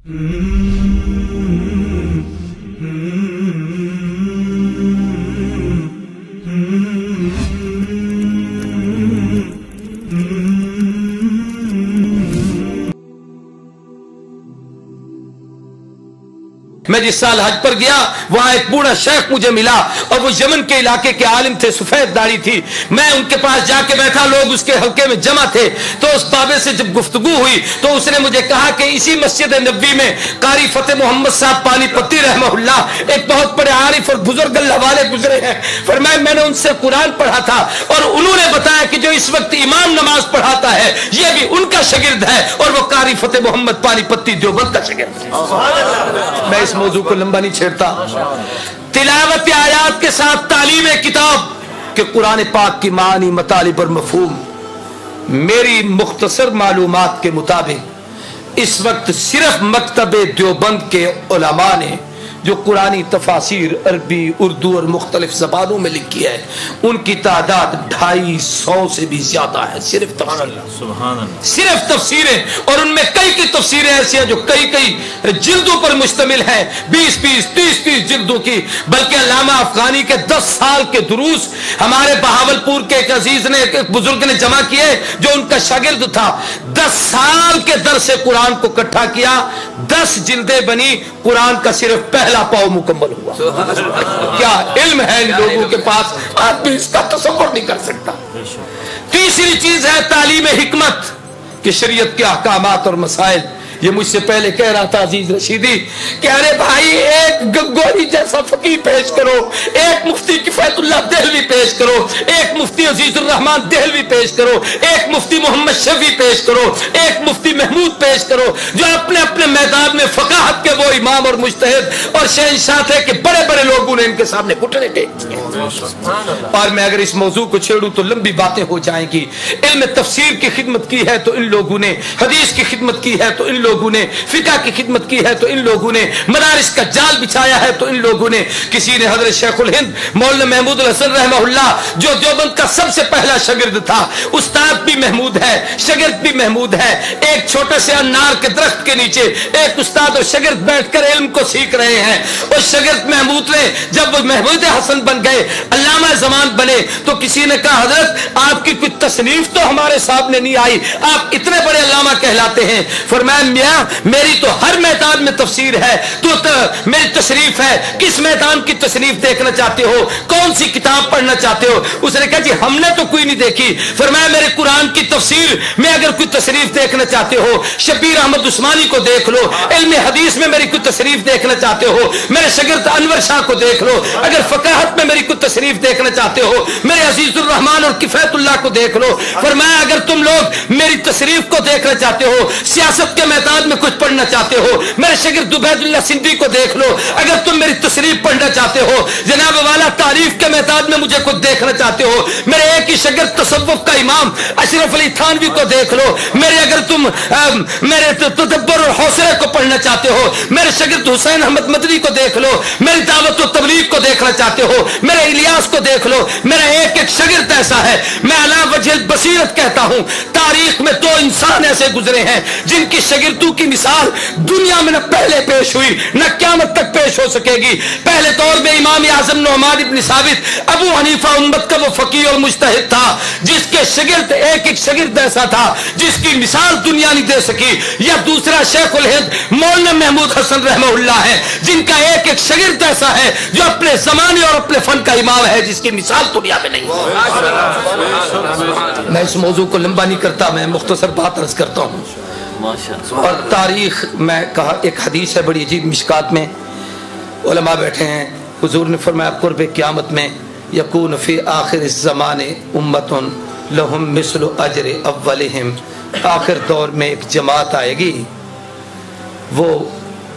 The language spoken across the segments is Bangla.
میں جس سال حج پر گیا وہاں ایک بوڑھا شیخ مجھے ملا اور وہ یمن کے علاقے کے عالم تھے، سفید داڑھی تھی. میں ان کے پاس جا کے بیٹھا، لوگ اس کے حلقے میں جمع تھے. تو اس بابے سے جب گفتگو ہوئی تو اس نے مجھے کہا کہ اسی مسجد نبوی میں قاری فتح محمد صاحب پانی پتی رحمہ اللہ ایک بہت بڑے عارف اور بزرگ اللہ والے گزرے ہیں. فرمایا میں نے ان سے قرآن پڑھا تھا اور انہوں نے بتایا کہ جو اس وقت امام نماز پڑھاتا ہے یہ بھی ان کا شاگرد ہے اور وہ قاری فتح محمد پانی پتی دیوبند کا شاگرد ہے. میں اس موضوع کو لمبا نہیں چھیڑتا. تلاوت آیات کے ساتھ تعلیم کتاب کہ قرآن پاک کی معنی، مطالب اور مفہوم. میری مختصر معلومات کے مطابق اس وقت صرف مکتب دیوبند کے علماء نے جو قرآنی تفاسیر عربی، اردو اور مختلف زبانوں میں لکھی ہے ان کی تعداد 250 سے بھی زیادہ ہے. صرف صرف تفسیریں، اور ان میں کئی تفسیریں ایسی ہیں جو کئی جلدوں پر مشتمل ہیں، 20-30 جلدوں کی. بلکہ علامہ افغانی کے 10 سال کے دروس ہمارے بہاولپور کے ایک عزیز نے، ایک بزرگ نے جمع کیے جو ان کا شاگرد تھا. 10 سال کے درس سے قرآن کو اکٹھا کیا، 10 جلدیں بنی. قرآن کا صرف پہلا پاؤ مکمل ہوا. کیا علم ہے ان لوگوں کے پاس، آدمی اس کا تصور نہیں کر سکتا. تیسری چیز ہے تعلیم حکمت کہ شریعت کے احکامات اور مسائل. یہ مجھ سے پہلے کہہ رہا تھا عزیز رشیدی کہ ارے بھائی ایک گنگوری جیسا فقیہ پیش کرو، ایک مفتی کفایت اللہ دہلوی پیش کرو، ایک مفتی عزیز الرحمان دہلوی پیش کرو، ایک مفتی محمد شفیع پیش کرو، ایک مفتی محمود پیش کرو جو اپنے اپنے میدان میں فقاہت کے وہ امام اور مجتہد اور شہنشاہ تھے کہ بڑے بڑے لوگوں نے ان کے سامنے گھٹنے ٹیک کیے. اور میں اگر اس موضوع کو چھیڑوں تو لمبی باتیں ہو جائیں گی. علم تفسیر کی خدمت کی ہے تو ان لوگوں نے، حدیث کی خدمت کی ہے تو ان لوگوں نے، فقہ کی خدمت کی ہے تو ان لوگوں نے، مدارس کا جال بچھایا ہے تو ان لوگوں نے. کسی نے حضرت شیخ الہند مولانا محمود الحسن رحمہ اللہ جو دیوبند کا سب سے پہلا شاگرد تھا، استاد بھی محمود ہے، شاگرد بھی محمود ہے. ایک چھوٹے سے انار کے درخت کے نیچے ایک استاد اور شاگرد بیٹھ کر علم کو سیکھ رہے ہیں. اور شاگرد محمود نے جب وہ محمود حسن بن گئے، علامہ زمان بنے، تو کسی نے کہا حضرت آپ کی کوئی تصنیف تو ہمارے سامنے نہیں آئی، آپ اتنے بڑے علامہ کہلاتے ہیں. فرمایا میاں میری تو ہر میدان میں تفسیر ہے، تو میری تصنیف ہے، کس میدان کی تصنیف دیکھنا چاہتے ہو، کون سی کتاب پڑھنا چاہتے ہو؟ اس نے کہا جی ہم نے تو کوئی نہیں دیکھی. فرمایا میرے قرآن کی تفسیر میں اگر کوئی تصنیف دیکھنا چاہتے ہو شبیر احمد عثمانی کو دیکھ لو، علم حدیث میں میری کوئی تصنیف دیکھنا چاہتے ہو میرے شاگرد انور شاہ کو دیکھ لو، اگر فقاہت میں میری کوئی تصنیف دیکھنا چاہتے ہو میرے عزیز الرحمان اور کفایت اللہ کو دیکھ لو. فرمایا اگر تم لوگ میری تصنیف کو دیکھنا چاہتے ہو، سیاست کے میدان میں کچھ پڑھنا چاہتے ہو میرے شاگرد عبید اللہ سندھی کو دیکھ لو، اگر تم میری تصنیف پڑھنا چاہتے ہو جناب والا تاریخ کے میدان میں مجھے کچھ دیکھنا چاہتے ہو میرے ایک ہی شاگرد تصوف کا امام اشرف علی تھانوی کو دیکھ لو، میرے اگر تم میرے تدبر اور حوصلے کو پڑھنا چاہتے ہو میرے شاگرد حسین احمد مدنی کو دیکھ لو، میری دعوت و تبلیغ کو دیکھنا چاہتے ہو میرے الیاس کو دیکھ لو. میرا ایک ایک شاگرد ایسا ہے. میں علی وجہ بصیرت کہتا ہوں تاریخ میں 2 انسان ایسے گزرے ہیں جن کی شاگردوں کی مثال دنیا میں نہ پہلے پیش ہوئی نہ قیامت تک پیش ہو سکے گی. پہلے دور میں امام اعظم نعمان ابن ثابت ابو حنیفہ امت کا وہ فقیہ اور مجتہد تھا جس کے شاگرد ایک ایک شاگرد ایسا تھا جس کی مثال دنیا نہیں دے سکی. یا دوسرا شیخ الہند مولانا محمود حسن رحمہ اللہ ہے جن کا ایک ایک شاگرد ایسا ہے جو اپنے زمانے اور اپنے فن کا امام ہے جس کی مثال دنیا میں نہیں. میں اس موضوع کو لمبا نہیں کرتا، میں مختصر بات عرض کرتا ہوں. اور تاریخ میں کہا ایک حدیث ہے بڑی عجیب، مشکات میں علماء بیٹھے ہیں، حضور نے فرمایا قرب قیامت میں یکون فی آخر الزمان امت لہم مثل اجر اولہم. آخر دور میں ایک جماعت آئے گی، وہ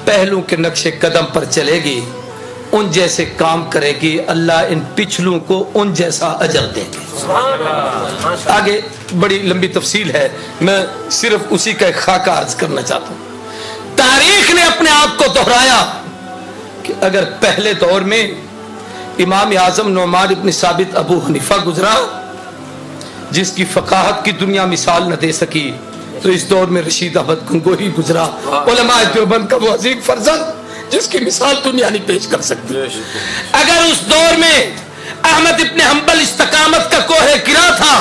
پہلوں کے نقش قدم پر چلے گی، ان جیسے کام کرے گی، اللہ ان پچھلوں کو ان جیسا اجر دیں گے. آگے بڑی لمبی تفصیل ہے، میں صرف اسی کا ایک خاکہ عرض کرنا چاہتا ہوں. تاریخ نے اپنے آپ کو دہرایا کہ اگر پہلے دور میں امام اعظم نعمان ابن ثابت ابو حنیفہ گزرا جس کی فقاہت کی دنیا مثال نہ دے سکی، तो इस दौर में रशीद अहमद गंगोही गुजरा, उलमाए देवबंद का वो अजीम फर्जंद जिसकी मिसाल दुनिया नहीं पेश कर सकती। अगर उस दौर में अहमद इब्ने हंबल इस्तकामत का कोहे किरा था,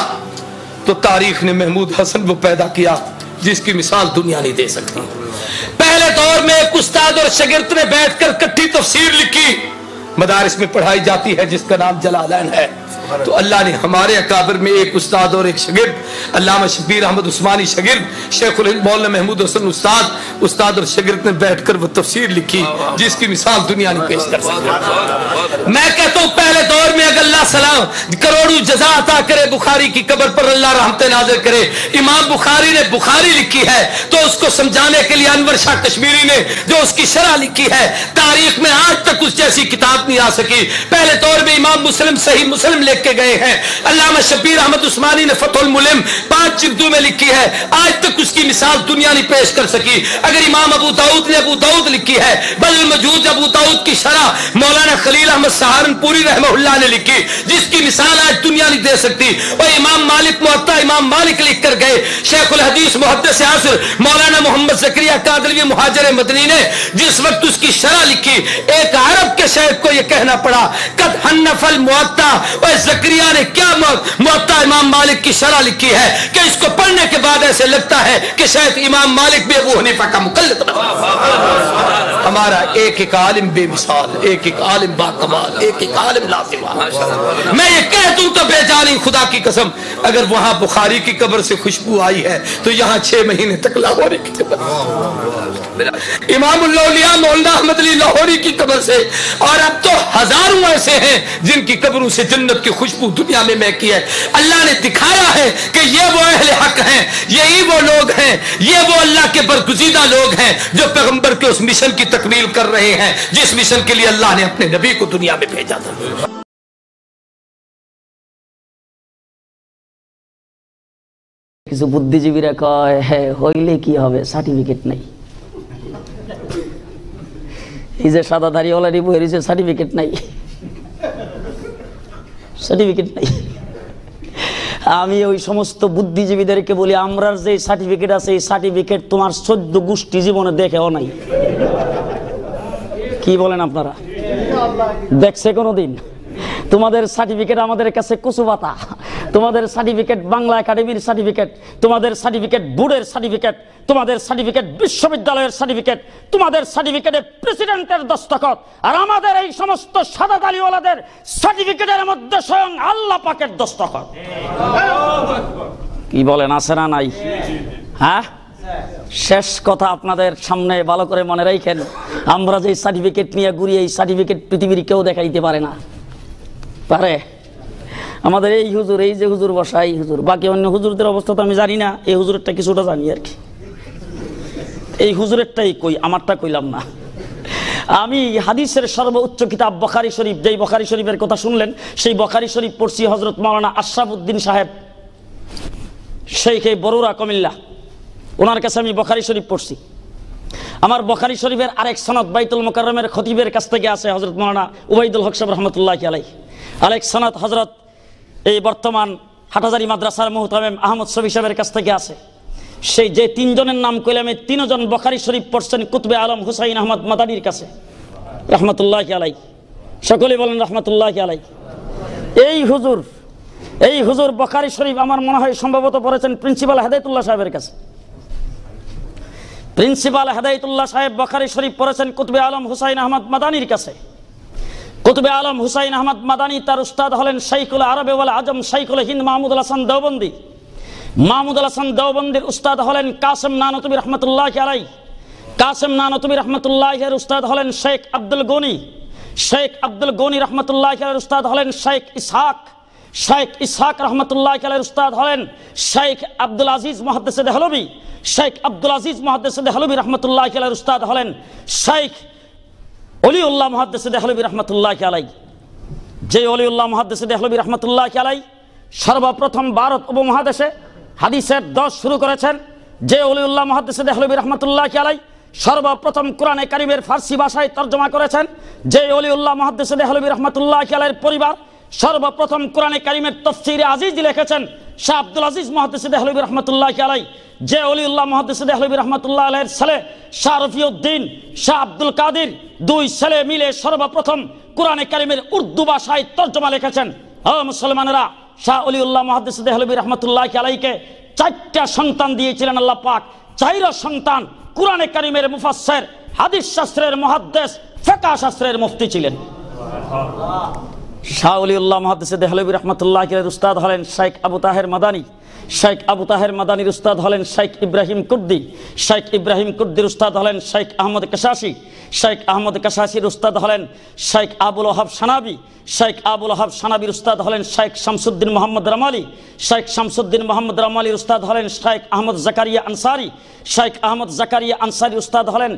तो तारीख ने महमूद हसन वो पैदा किया जिसकी मिसाल दुनिया नहीं दे सकती। पहले दौर में एक उस्ताद और शागिर्द ने बैठकर इकट्ठी तफसीर लिखी, मदारिस में पढ़ाई जाती है, जिसका नाम जलालैन है। तो अल्लाह ने हमारे अकाबिर में एक उस्ताद और एक शागिर्द, अल्लामा शब्बीर अहमद उस्मानी शागिर्द, शेखुल हिंद मौलाना महमूद हसन उस्ताद और शागिर्द ने बैठकर वो तफसीर लिखी जिसकी मिसाल दुनिया नहीं पेश कर सकती। मैं कहता हूँ पहले दौर में अगर अल्लाह सलाम करोड़ों जज़ा अता करे, बुखारी की कब्र पर अल्लाह रहमत नाज़िल करे, इमाम बुखारी ने बुखारी लिखी है तो उसको समझाने के लिए अनवर शाह कश्मीरी ने जो उसकी शरह लिखी है, तारीख में आज तक उस जैसी किताब नहीं आ सकी। पहले दौर में इमाम मुस्लिम सही मुस्लिम के गए हैं, अल्लामा शब्बीर अहमद उस्मानी ने फतहुल मुलिम 5 जिल्दों में लिखी है, आज तक उसकी मिसाल दुनिया नहीं पेश कर सकी। अगर इमाम अबू दाऊद ने अबू दाऊद लिखी है, बल मौजूद अबू दाऊद की शरह मौलाना खलील अहमद सहारनपुरी रहमहुल्लाह ने लिखी जिसकी मिसाल आज दुनिया नहीं दे सकती। और इमाम मालिक मुअत्ता इमाम मालिक लिख कर गए, शेखुल हदीस मुहद्दिस आसिर मौलाना मोहम्मद ज़करिया कादलवी मुहाजिर मदनी ने जिस वक्त उसकी शरह लिखी, एक अरब के शेख को यह कहना पड़ा कद हन्नफल मुअत्ता, और ज़करिया ने क्या मुअत्ता इमाम मालिक की शरह लिखी है कि इसको पढ़ने के बाद ऐसे लगता है कि शायद इमाम मालिक भी अबू हनीफा का मुक़ल्लिद बना। हमारा एक एक आलिम बेमिसाल, एक एक आलिम बाकमाल, एक एक आलिम लाज़िमा। मैं ये कह दूं तो बेजानी खुदा की कसम, अगर वहां बुखारी की कब्र से खुशबू आई है तो यहाँ 6 महीने तक लाहौरी की कब्र, इमामुल औलिया मौलाना अहमद अली लाहौरी की कब्र से, और अब तो हजारों ऐसे हैं जिनकी कब्रों से जन्नत की खुशबू दुनिया में महकी है। अल्लाह ने दिखाया है कि ये वो अहले हक हैं, यही वो लोग हैं, ये वो अल्लाह के बरगुज़ीदा लोग हैं जो पैगंबर के उस मिशन की तकमील कर रहे हैं जिस मिशन के लिए अल्लाह ने अपने नबी को दुनिया में भेजा था। কিছু বুদ্ধিজীবীরা কয় হ্যাঁ হইলে কি হবে, সার্টিফিকেট নাই। এই যে সাদা দাড়িওয়ালা বই রয়েছে, সার্টিফিকেট নাই, সার্টিফিকেট নাই। আমি ওই সমস্ত বুদ্ধিজীবীদেরকে বলি, আমরার যে সার্টিফিকেট আছে এই সার্টিফিকেট তোমার 14 গোষ্ঠী জীবনে দেখেও নাই। কি বলেন আপনারা, দেখছে কোনোদিন? তোমাদের সার্টিফিকেট আমাদের কাছে কচু পাতা, তোমাদের সার্টিফিকেট বাংলা একাডেমির সার্টিফিকেট, তোমাদের সার্টিফিকেট বোর্ডের সার্টিফিকেট, তোমাদের সার্টিফিকেট বিশ্ববিদ্যালয়ের সার্টিফিকেট, তোমাদের সার্টিফিকেটে প্রেসিডেন্টের দস্তখত, আর আমাদের এই সমস্ত সাদা দাড়িওয়ালাদের সার্টিফিকেটের মধ্যে স্বয়ং আল্লাহ পাকের দস্তখত। কি বলেন, আছে না নাই? হ্যাঁ, শেষ কথা আপনাদের সামনে ভালো করে মনে রাখেন, আমরা যে সার্টিফিকেট নিয়ে ঘুরি এই সার্টিফিকেট পৃথিবীর কেউ দেখাইতে পারে না। পারে? আমাদের এই হুজুর, এই যে হুজুর বসা, এই হুজুর, বাকি অন্য হুজুরদের অবস্থা তো আমি জানি না, এই হুজুরেরটা কিছুটা জানি আর কি। এই হুজুরেরটাই কই, আমারটা কইলাম না। আমি হাদিসের সর্বোচ্চ কিতাব বুখারী শরীফ, যেই বুখারী শরীফের কথা শুনলেন সেই বুখারী শরীফ পড়ছি হযরত মাওলানা আশরাফউদ্দিন সাহেব শেখে বরুরা কুমিল্লা, ওনার কাছে আমি বুখারী শরীফ পড়ছি। আমার বুখারী শরীফের আরেক সনদ বাইতুল মুকাররমের খতিবের কাছ থেকে আছে হযরত মাওলানা উবাইদুল হক সাহেব রাহমাতুল্লাহি আলাইহি। আরেক সনদ হযরত এই বর্তমান হাটহাজারী মাদ্রাসার মুহতামিম আহমদ শফি সাহেবের কাছ থেকে আছে। সেই যে 3 জনের নাম কইলাম, এই 3 জন বুখারী শরীফ পড়ছেন কুতুবে আলম হুসাইন আহমদ মাদানির কাছে রাহমাতুল্লাহি আলাইহি। সকলে বলেন রাহমাতুল্লাহি আলাইহি। এই হুজুর বুখারী শরীফ আমার মনে হয় সম্ভবত পড়েছেন প্রিন্সিপাল হেদায়েতুল্লাহ সাহেবের কাছে। প্রিন্সিপাল হেদায়েতুল্লাহ সাহেব বুখারী শরীফ পড়েছেন কুতুবে আলম হুসাইন আহমদ মাদানির কাছে। কুতুবে আলম হুসাইন আহমদ মাদানি, তার উস্তাদ হলেন শাইখুল আরবে ওয়াল আজম শাইখুল হিন্দ মাহমুদুল হাসান দেওবন্দি। মাহমুদুল হাসান দেওবন্দির উস্তাদ হলেন কাসেম নানতুবি রহমতুল্লাহি আলাইহি। কাসেম নানতুবি রহমতুল্লাহি এর উস্তাদ হলেন শেখ আব্দুল গনি। শেখ আব্দুল গনি রহমতুল্লাহি এর উস্তাদ হলেন শেখ ইসহাক। শেখ ইসহাক রহমতুল্লাহি এর উস্তাদ হলেন শেখ আব্দুল আজিজ মুহাদ্দিস দেহলভী। শেখ আব্দুল আজিজ মুহাদ্দিস দেহলভী রহমতুল্লাহি এর উস্তাদ হলেন শেখ ওলিউল্লাহ মুহাদ্দিস দেহলভী রহমতুল্লাহি আলাইহি। যে ওলিউল্লাহ মুহাদ্দিস দেহলভী রহমতুল্লাহি আলাইহি সর্বপ্রথম ভারত উপমহাদেশে হাদিসের 10 শুরু করেছেন, যে ওলিউল্লাহ মুহাদ্দিস দেহলভী রহমতুল্লাহি আলাইহি সর্বপ্রথম কোরআনে কারীমের ফার্সি ভাষায় তরজমা করেছেন, যে ওলিউল্লাহ মুহাদ্দিস দেহলভী রহমতুল্লাহি আলাইহির পরিবার সর্বপ্রথম কোরআনে কারীমের তাফসীরে আজিজ লিখেছেন, শাহ আব্দুল আজিজ মুহাদ্দিস দেহলভী রহমতুল্লাহ আলাই, যে অলিউল্লাহ মুহাদ্দিস দেহলভী রহমতুল্লাহ আলাইহির ছেলে শাহ রফিউদ্দিন, শাহ আব্দুল কাদের, দুই ছেলে মিলে সর্বপ্রথম কোরআনে কারিমের উর্দু ভাষায় তর্জমা লিখেছেন। ও মুসলমানেরা, শাহ অলিউল্লাহ মুহাদ্দিস দেহলভী রহমতুল্লাহ আলাইকে 4টা সন্তান দিয়েছিলেন আল্লাহ পাক। 4 সন্তান কোরআনে কারিমের মুফাসসির, হাদিস শাস্ত্রের মুহাদ্দিস, ফিকহ শাস্ত্রের মুফতি ছিলেন। শাহ অলিউল্লাহ মুহাদ্দিস দেহলভী রহমতুল্লাহ আলাইহির উস্তাদ হলেন শেখ আবু তাহের মাদানী। শেখ আবু তাহের মাদানীর উস্তাদ হলেন শেখ ইব্রাহিম কুর্দি। শেখ ইব্রাহিম কুর্দির উস্তাদ হলেন শেখ আহমদ কাশাসি। শেখ আহমদ কাশাসির উস্তাদ হলেন শেখ আবুল ওহাব সানাবি। শেখ আবুল ওহাব সানাবির উস্তাদ হলেন শেখ শামসুদ্দিন মোহাম্মদ রামালি। শেখ শামসুদ্দিন মোহাম্মদ রামালির উস্তাদ হলেন শেখ আহমদ জাকারিয়া আনসারি। শেখ আহমদ জাকারিয়া আনসারির উস্তাদ হলেন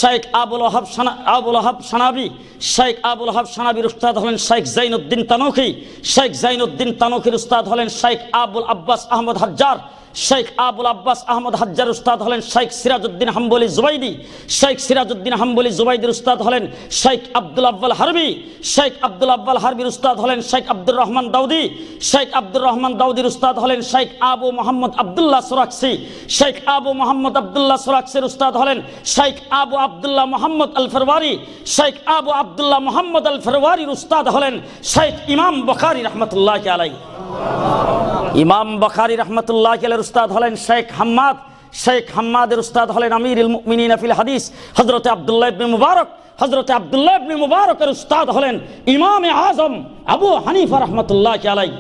শেখ আবুল ওহাব সানাবি। শেখ আবুল ওহাব সানাবির উস্তাদ হলেন শেখ জাইনুদ্দিন তানুখি। শেখ জাইনুদ্দিন তানুখির উস্তাদ হলেন শেখ আবুল আব্বাস আহমদ হাজ্জার। শেখ আবুল আব্বাস আহমদ হাজ্জার উস্তাদ হলেন শেখ সিরাজউদ্দিন হাম্বলি জুবাইদি। শেখ সিরাজউদ্দিন হাম্বলি জুবাইদির উস্তাদ হলেন শেখ আব্দুল আব্বাল হারবি। শেখ আব্দুল আব্বাল হারবির উস্তাদ হলেন শেখ আব্দুর রহমান দাউদি। শেখ আব্দুর রহমান দাউদির উস্তাদ হলেন শেখ আবু মোহাম্মদ আবদুল্লাহ সুরাকসি। শেখ আবু মোহাম্মদ আবদুল্লাহ সুরাকসির উস্তাদ হলেন শেখ আবু আবদুল্লাহ মোহাম্মদ আল ফরওয়ারি। শেখ আবু আবদুল্লাহ মোহাম্মদ আল ফরওয়ারির উস্তাদ হলেন শেখ ইমাম বুখারী রাহমাতুল্লাহ আলাইহি। ইমাম বুখারী রাহমাতুল্লাহ আলাইহির উস্তাদ হলেন শেখ হাম্মাদ। শেখ হাম্মাদের উস্তাদ হলেন আমিরুল মুমিনিন ফিল হাদিস হযরত আব্দুল্লাহ ইবনে মুবারক। হযরত আব্দুল্লাহ ইবনে মুবারকের উস্তাদ হলেন ইমামে আজম আবু হানিফা রাহমাতুল্লাহ আলাইহি।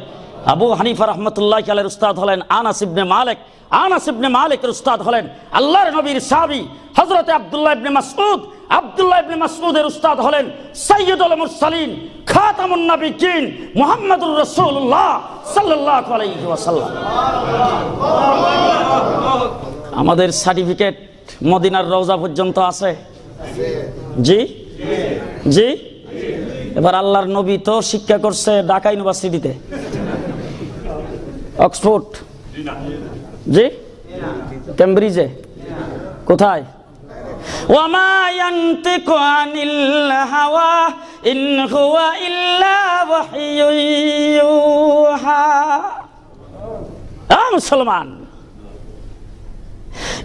আবু হানিফা রাহমাতুল্লাহ আলাইহির উস্তাদ হলেন আনাস ইবনে মালিক। আনাস ইবনে মালিকের উস্তাদ হলেন আল্লাহর নবীর সাহাবী হযরত আব্দুল্লাহ ইবনে মাসউদ। আব্দুল্লাহ ইবনে মাসউদের উস্তাদ হলেন সাইয়্যিদুল মুরসালিন খাতামুন নবিয়্যিন মুহাম্মদুর রাসূলুল্লাহ সাল্লাল্লাহু আলাইহি ওয়াসাল্লাম। আমাদের সার্টিফিকেট মদিনার রওজা পর্যন্ত আছে। জি জি। এবার আল্লাহর নবী তো শিক্ষা করছে ঢাকা ইউনিভার্সিটিতে, অক্সফোর্ড, জি, কেমব্রিজে, কোথায়? ওয়ামা ইয়ানতিকু আনিল হাওয়া ইন হুয়া ইল্লা ওয়াহয়ুন ইউহা। মুসলমান,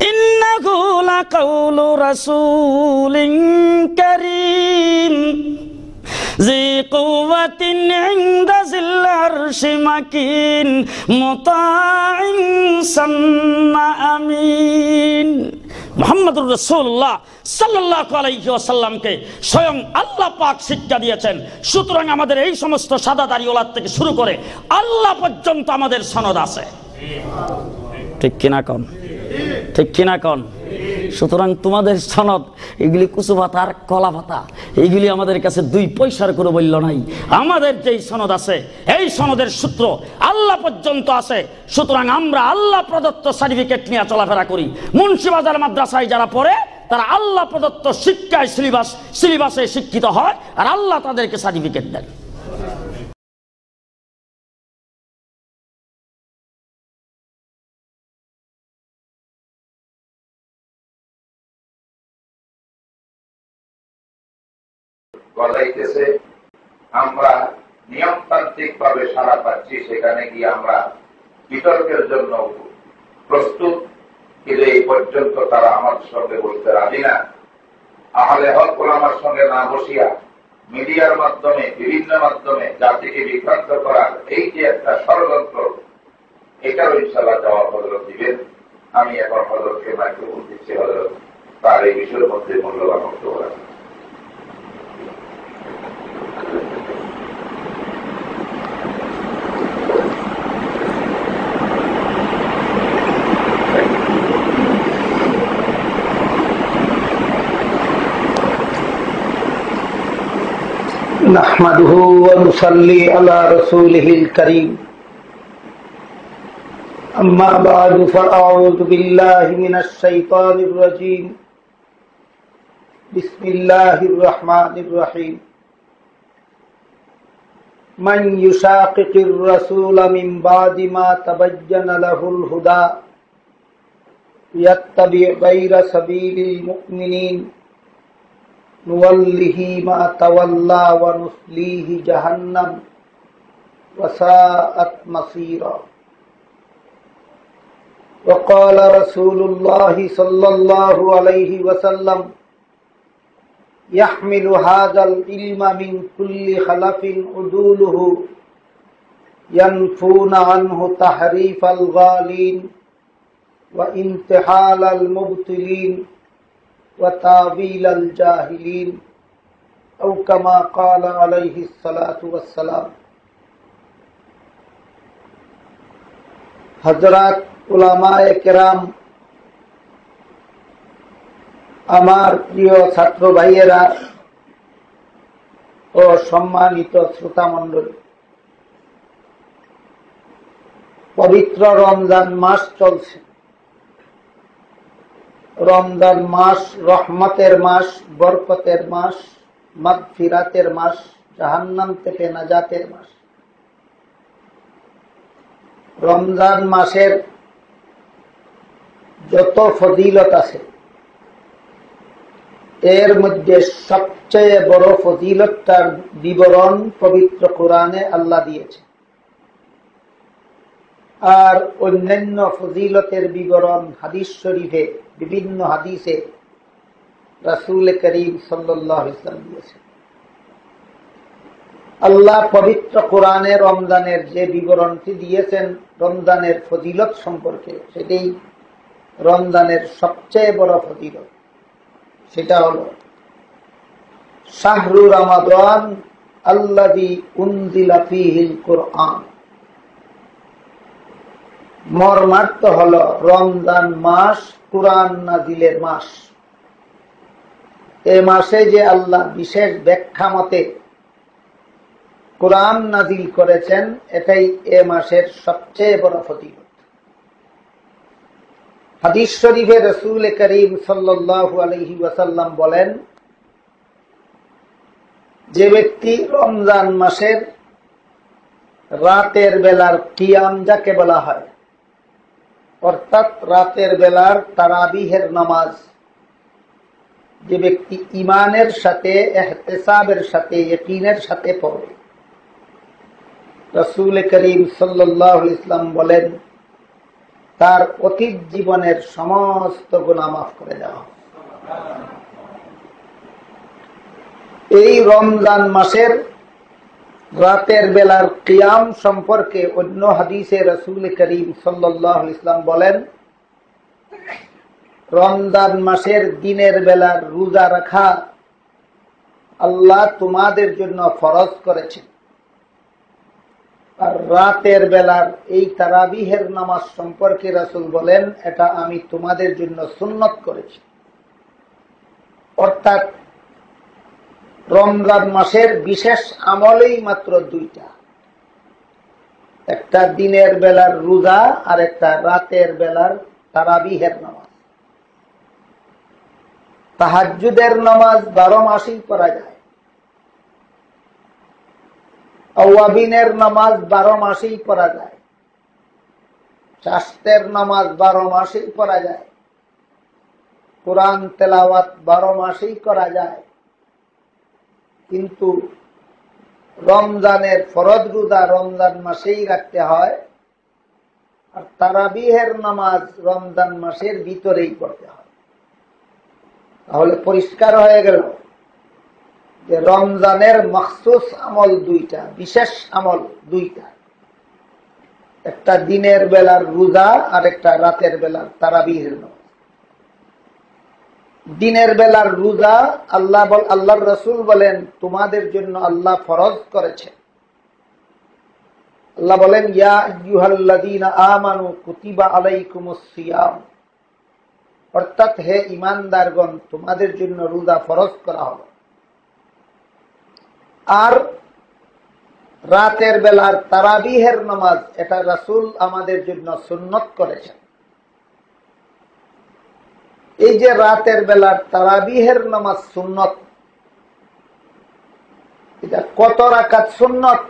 ইন্নাহু লাকাউলু রাসূলিন কারীম জি কুওয়াতিন ইনদা জিল আরশি মাকিন মুতাইন সাম্মা আমিন। মুহাম্মদুর রাসূলুল্লাহ সাল্লাল্লাহু আলাইহি ওয়াসাল্লামকে স্বয়ং আল্লাহ পাক শিক্ষা দিয়েছেন। সুতরাং আমাদের এই সমস্ত সাদাদারি ওলাদ থেকে শুরু করে আল্লাহ পর্যন্ত আমাদের সনদ আছে। ঠিক কিনা কোন? ঠিক কিনা কোন? সুতরাং তোমাদের সনদ এগুলি কুচু পাতা আর কলা পাতা, এইগুলি আমাদের কাছে 2 পয়সার কোনো মূল্য নাই। আমাদের যেই সনদ আছে এই সনদের সূত্র আল্লাহ পর্যন্ত আছে। সুতরাং আমরা আল্লাহ প্রদত্ত সার্টিফিকেট নিয়ে চলাফেরা করি। মুন্সিবাজার মাদ্রাসায় যারা পড়ে তারা আল্লাহ প্রদত্ত শিক্ষায় সিলেবাসে শিক্ষিত হয়, আর আল্লাহ তাদেরকে সার্টিফিকেট দেন। বজাইতেছে, আমরা নিয়মতান্ত্রিক ভাবে সাড়া পাচ্ছি, সেখানে গিয়ে আমরা বিতর্কের জন্য প্রস্তুত, কিন্তু এই পর্যন্ত তারা আমাদের সঙ্গে বলতে রাজি না। আহলে হক ওলামার সঙ্গে না বসিয়া মিডিয়ার মাধ্যমে, বিভিন্ন মাধ্যমে জাতিকে বিভ্রান্ত করার এই যে একটা ষড়যন্ত্র, এটারও ইনশাআল্লাহ জবাব হযরত দিবেন। আমি এখন হযরতকে মাইক্রোফোন দিচ্ছি, হযরত তার এই বিষয়ের মধ্যে মূল্যবান বক্তব্য রাখেন। نحمده ونصلي على رسوله الكريم أما بعد فأعوذ بالله من الشيطان الرجيم بسم الله الرحمن الرحيم من يشاقق الرسول من بعد ما تبين له الهدى يتبع غير سبيل المؤمنين نوله ما تولى ونصليه جهنم وساءت مصيرا। وقال رسول الله صلى الله عليه وسلم يحمل هذا العلم من كل خلف عدوله ينفون عنه تحريف الغالين وانتحال المبطلين وتاويل الجاهلين أو كما قال عليه الصلاة والسلام। হযরত উলামায়ে কেরাম, আমার প্রিয় ছাত্র ভাইয়েরা ও সম্মানিত শ্রোতা মণ্ডলী, পবিত্র রমজান মাস চলছে। রমজান মাস রহমতের মাস, বরকতের মাস, মাগফিরাতের মাস, জাহান্নাম থেকে নাজাতের মাস। রমজান মাসের যত ফজিলত আছে এর মধ্যে সবচেয়ে বড় ফজিলতটার বিবরণ পবিত্র কোরআনে আল্লাহ দিয়েছে, আর অন্যান্য ফজিলতের বিবরণ হাদিস শরীফে, বিভিন্ন হাদিসে রাসূল করিম সাল্লাল্লাহু আলাইহি ওয়াসাল্লাম দিয়েছেন। আল্লাহ পবিত্র কোরআনে রমজানের যে বিবরণটি দিয়েছেন রমজানের ফজিলত সম্পর্কে, সেটাই রমজানের সবচেয়ে বড় ফজিলত। সেটা হলো শাহরু রমাদান আল্লাযী উনজিলা ফীহিল কুরআন। মর্মার্থ হলো রমজান মাস কুরআন নাজিলের মাস। এ মাসে যে আল্লাহ বিশেষ ব্যাখ্যা মতে কুরআন নাজিল করেছেন, এটাই এ মাসের সবচেয়ে বড় ফজিলত। হাদিস শরীফে রাসূল করিম সাল্লাল্লাহু আলাইহি ওয়াসাল্লাম বলেন, যে ব্যক্তি রমজান মাসের রাতের বেলার কিয়াম যাকে বলা হয়, অর্থাৎ রাতের বেলার তারাবিহের নামাজ, যে ব্যক্তি ঈমানের সাথে, ইহতিসাবের সাথে, ইয়াকিনের সাথে পড়ে, রাসূল করিম সাল্লাল্লাহু আলাইহি ওয়াসাল্লাম বলেন তার অতীত জীবনের সমস্ত গুনাহ মাফ করে দেওয়া হবে। এই রমজান মাসের রাতের বেলার কিয়াম সম্পর্কে অন্য হাদিসে রাসূল করিম সাল্লাল্লাহু আলাইহি ওয়াসাল্লাম বলেন, রমজান মাসের দিনের বেলার রোজা রাখা আল্লাহ তোমাদের জন্য ফরজ করেছেন, আর রাতের বেলার এই তারাবিহের নামাজ সম্পর্কে রাসূল বলেন এটা আমি তোমাদের জন্য সুন্নত করেছি। অর্থাৎ রমজান মাসের বিশেষ আমলেই মাত্র দুইটা, একটা দিনের বেলার রোজা আর একটা রাতের বেলার তারাবিহের নামাজ। তাহাজ্জুদের নামাজ 12 মাসেই পড়া যায়, আওয়াবিনের নামাজ 12 মাসেই পড়া যায়, চাষ্টের নামাজ 12 মাসেই পড়া যায়, কোরআন তেলাওয়াত 12 মাসেই করা যায়। কিন্তু রমজানের ফরজ রোজা রমজান মাসেই রাখতে হয়, আর তারাবিহের নামাজ রমজান মাসের ভিতরেই পড়তে হয়। তাহলে পরিষ্কার হয়ে গেল যে রমজানের মখসুস আমল দুইটা, বিশেষ আমল দুইটা, একটা দিনের বেলার রোজা আর একটা রাতের বেলার তারাবিহের নামাজ। দিনের বেলার রোজা আল্লাহর রাসূল বলেন তোমাদের জন্য আল্লাহ ফরজ করেছে। আল্লাহ বলেন, ইয়া আইয়ুহাল্লাযীনা আমানু কুতিবা আলাইকুমুস সিয়াম, অর্থাৎ হে ঈমানদারগণ তোমাদের জন্য রোজা ফরজ করা হলো। আর রাতের বেলার তারাবিহের নামাজ এটা রাসূল আমাদের জন্য সুন্নত করেছেন। এই যে রাতের বেলার তারাবিহের নামাজ সুন্নত, এটা কত রাকাত সুন্নত,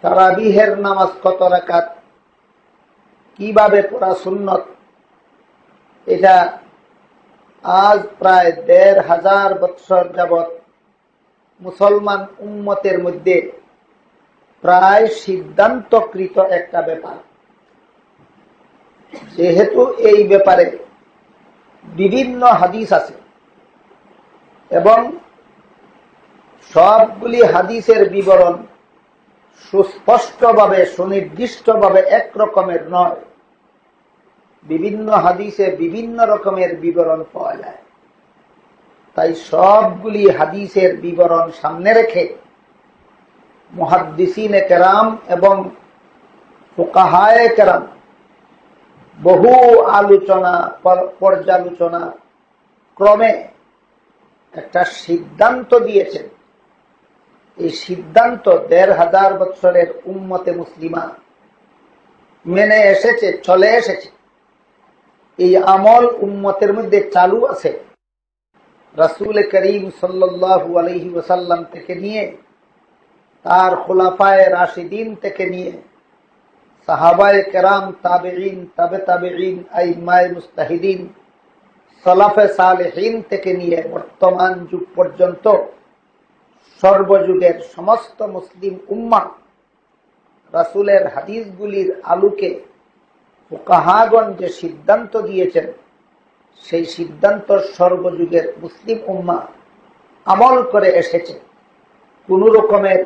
তারাবিহের নামাজ কত রাকাত, কিভাবে পড়া সুন্নত, এটা আজ প্রায় ১৫০০ বৎসর যাবৎ মুসলমান উম্মতের মধ্যে প্রায় সিদ্ধান্তকৃত একটা ব্যাপার। যেহেতু এই ব্যাপারে বিভিন্ন হাদিস আছে এবং সবগুলি হাদিসের বিবরণ সুস্পষ্টভাবে সুনির্দিষ্টভাবে একরকমের নয়, বিভিন্ন হাদিসে বিভিন্ন রকমের বিবরণ পাওয়া যায়। তাই সবগুলি হাদিসের বিবরণ সামনে রেখে মুহাদ্দিসিনে কেরাম এবং ফুকাহায়ে কেরাম বহু আলোচনা পর্যালোচনা ক্রমে একটা সিদ্ধান্ত দিয়েছেন। এই সিদ্ধান্ত ১৫০০ বছরের উম্মতে মুসলিমা মেনে এসেছে, চলে এসেছে। এই আমল উম্মতের মধ্যে চালু আছে রাসূল করিম সাল্লাল্লাহু আলাইহি ওয়াসাল্লাম থেকে নিয়ে, তার খুলাফায়ে রাশিদিন থেকে নিয়ে, সাহাবায়ে কেরাম, তাবেঈন, তাবে তাবেঈন, আইম্মায়ে মুজতাহিদিন, সালাফে সালেহিন থেকে নিয়ে বর্তমান যুগ পর্যন্ত সর্বযুগের সমস্ত মুসলিম উম্মাহ রাসূলের হাদিসগুলির আলোকে ফুকাহাগণ যে সিদ্ধান্ত দিয়েছেন, সেই সিদ্ধান্ত সর্বযুগের মুসলিম উম্মাহ আমল করে এসেছে। কোন রকমের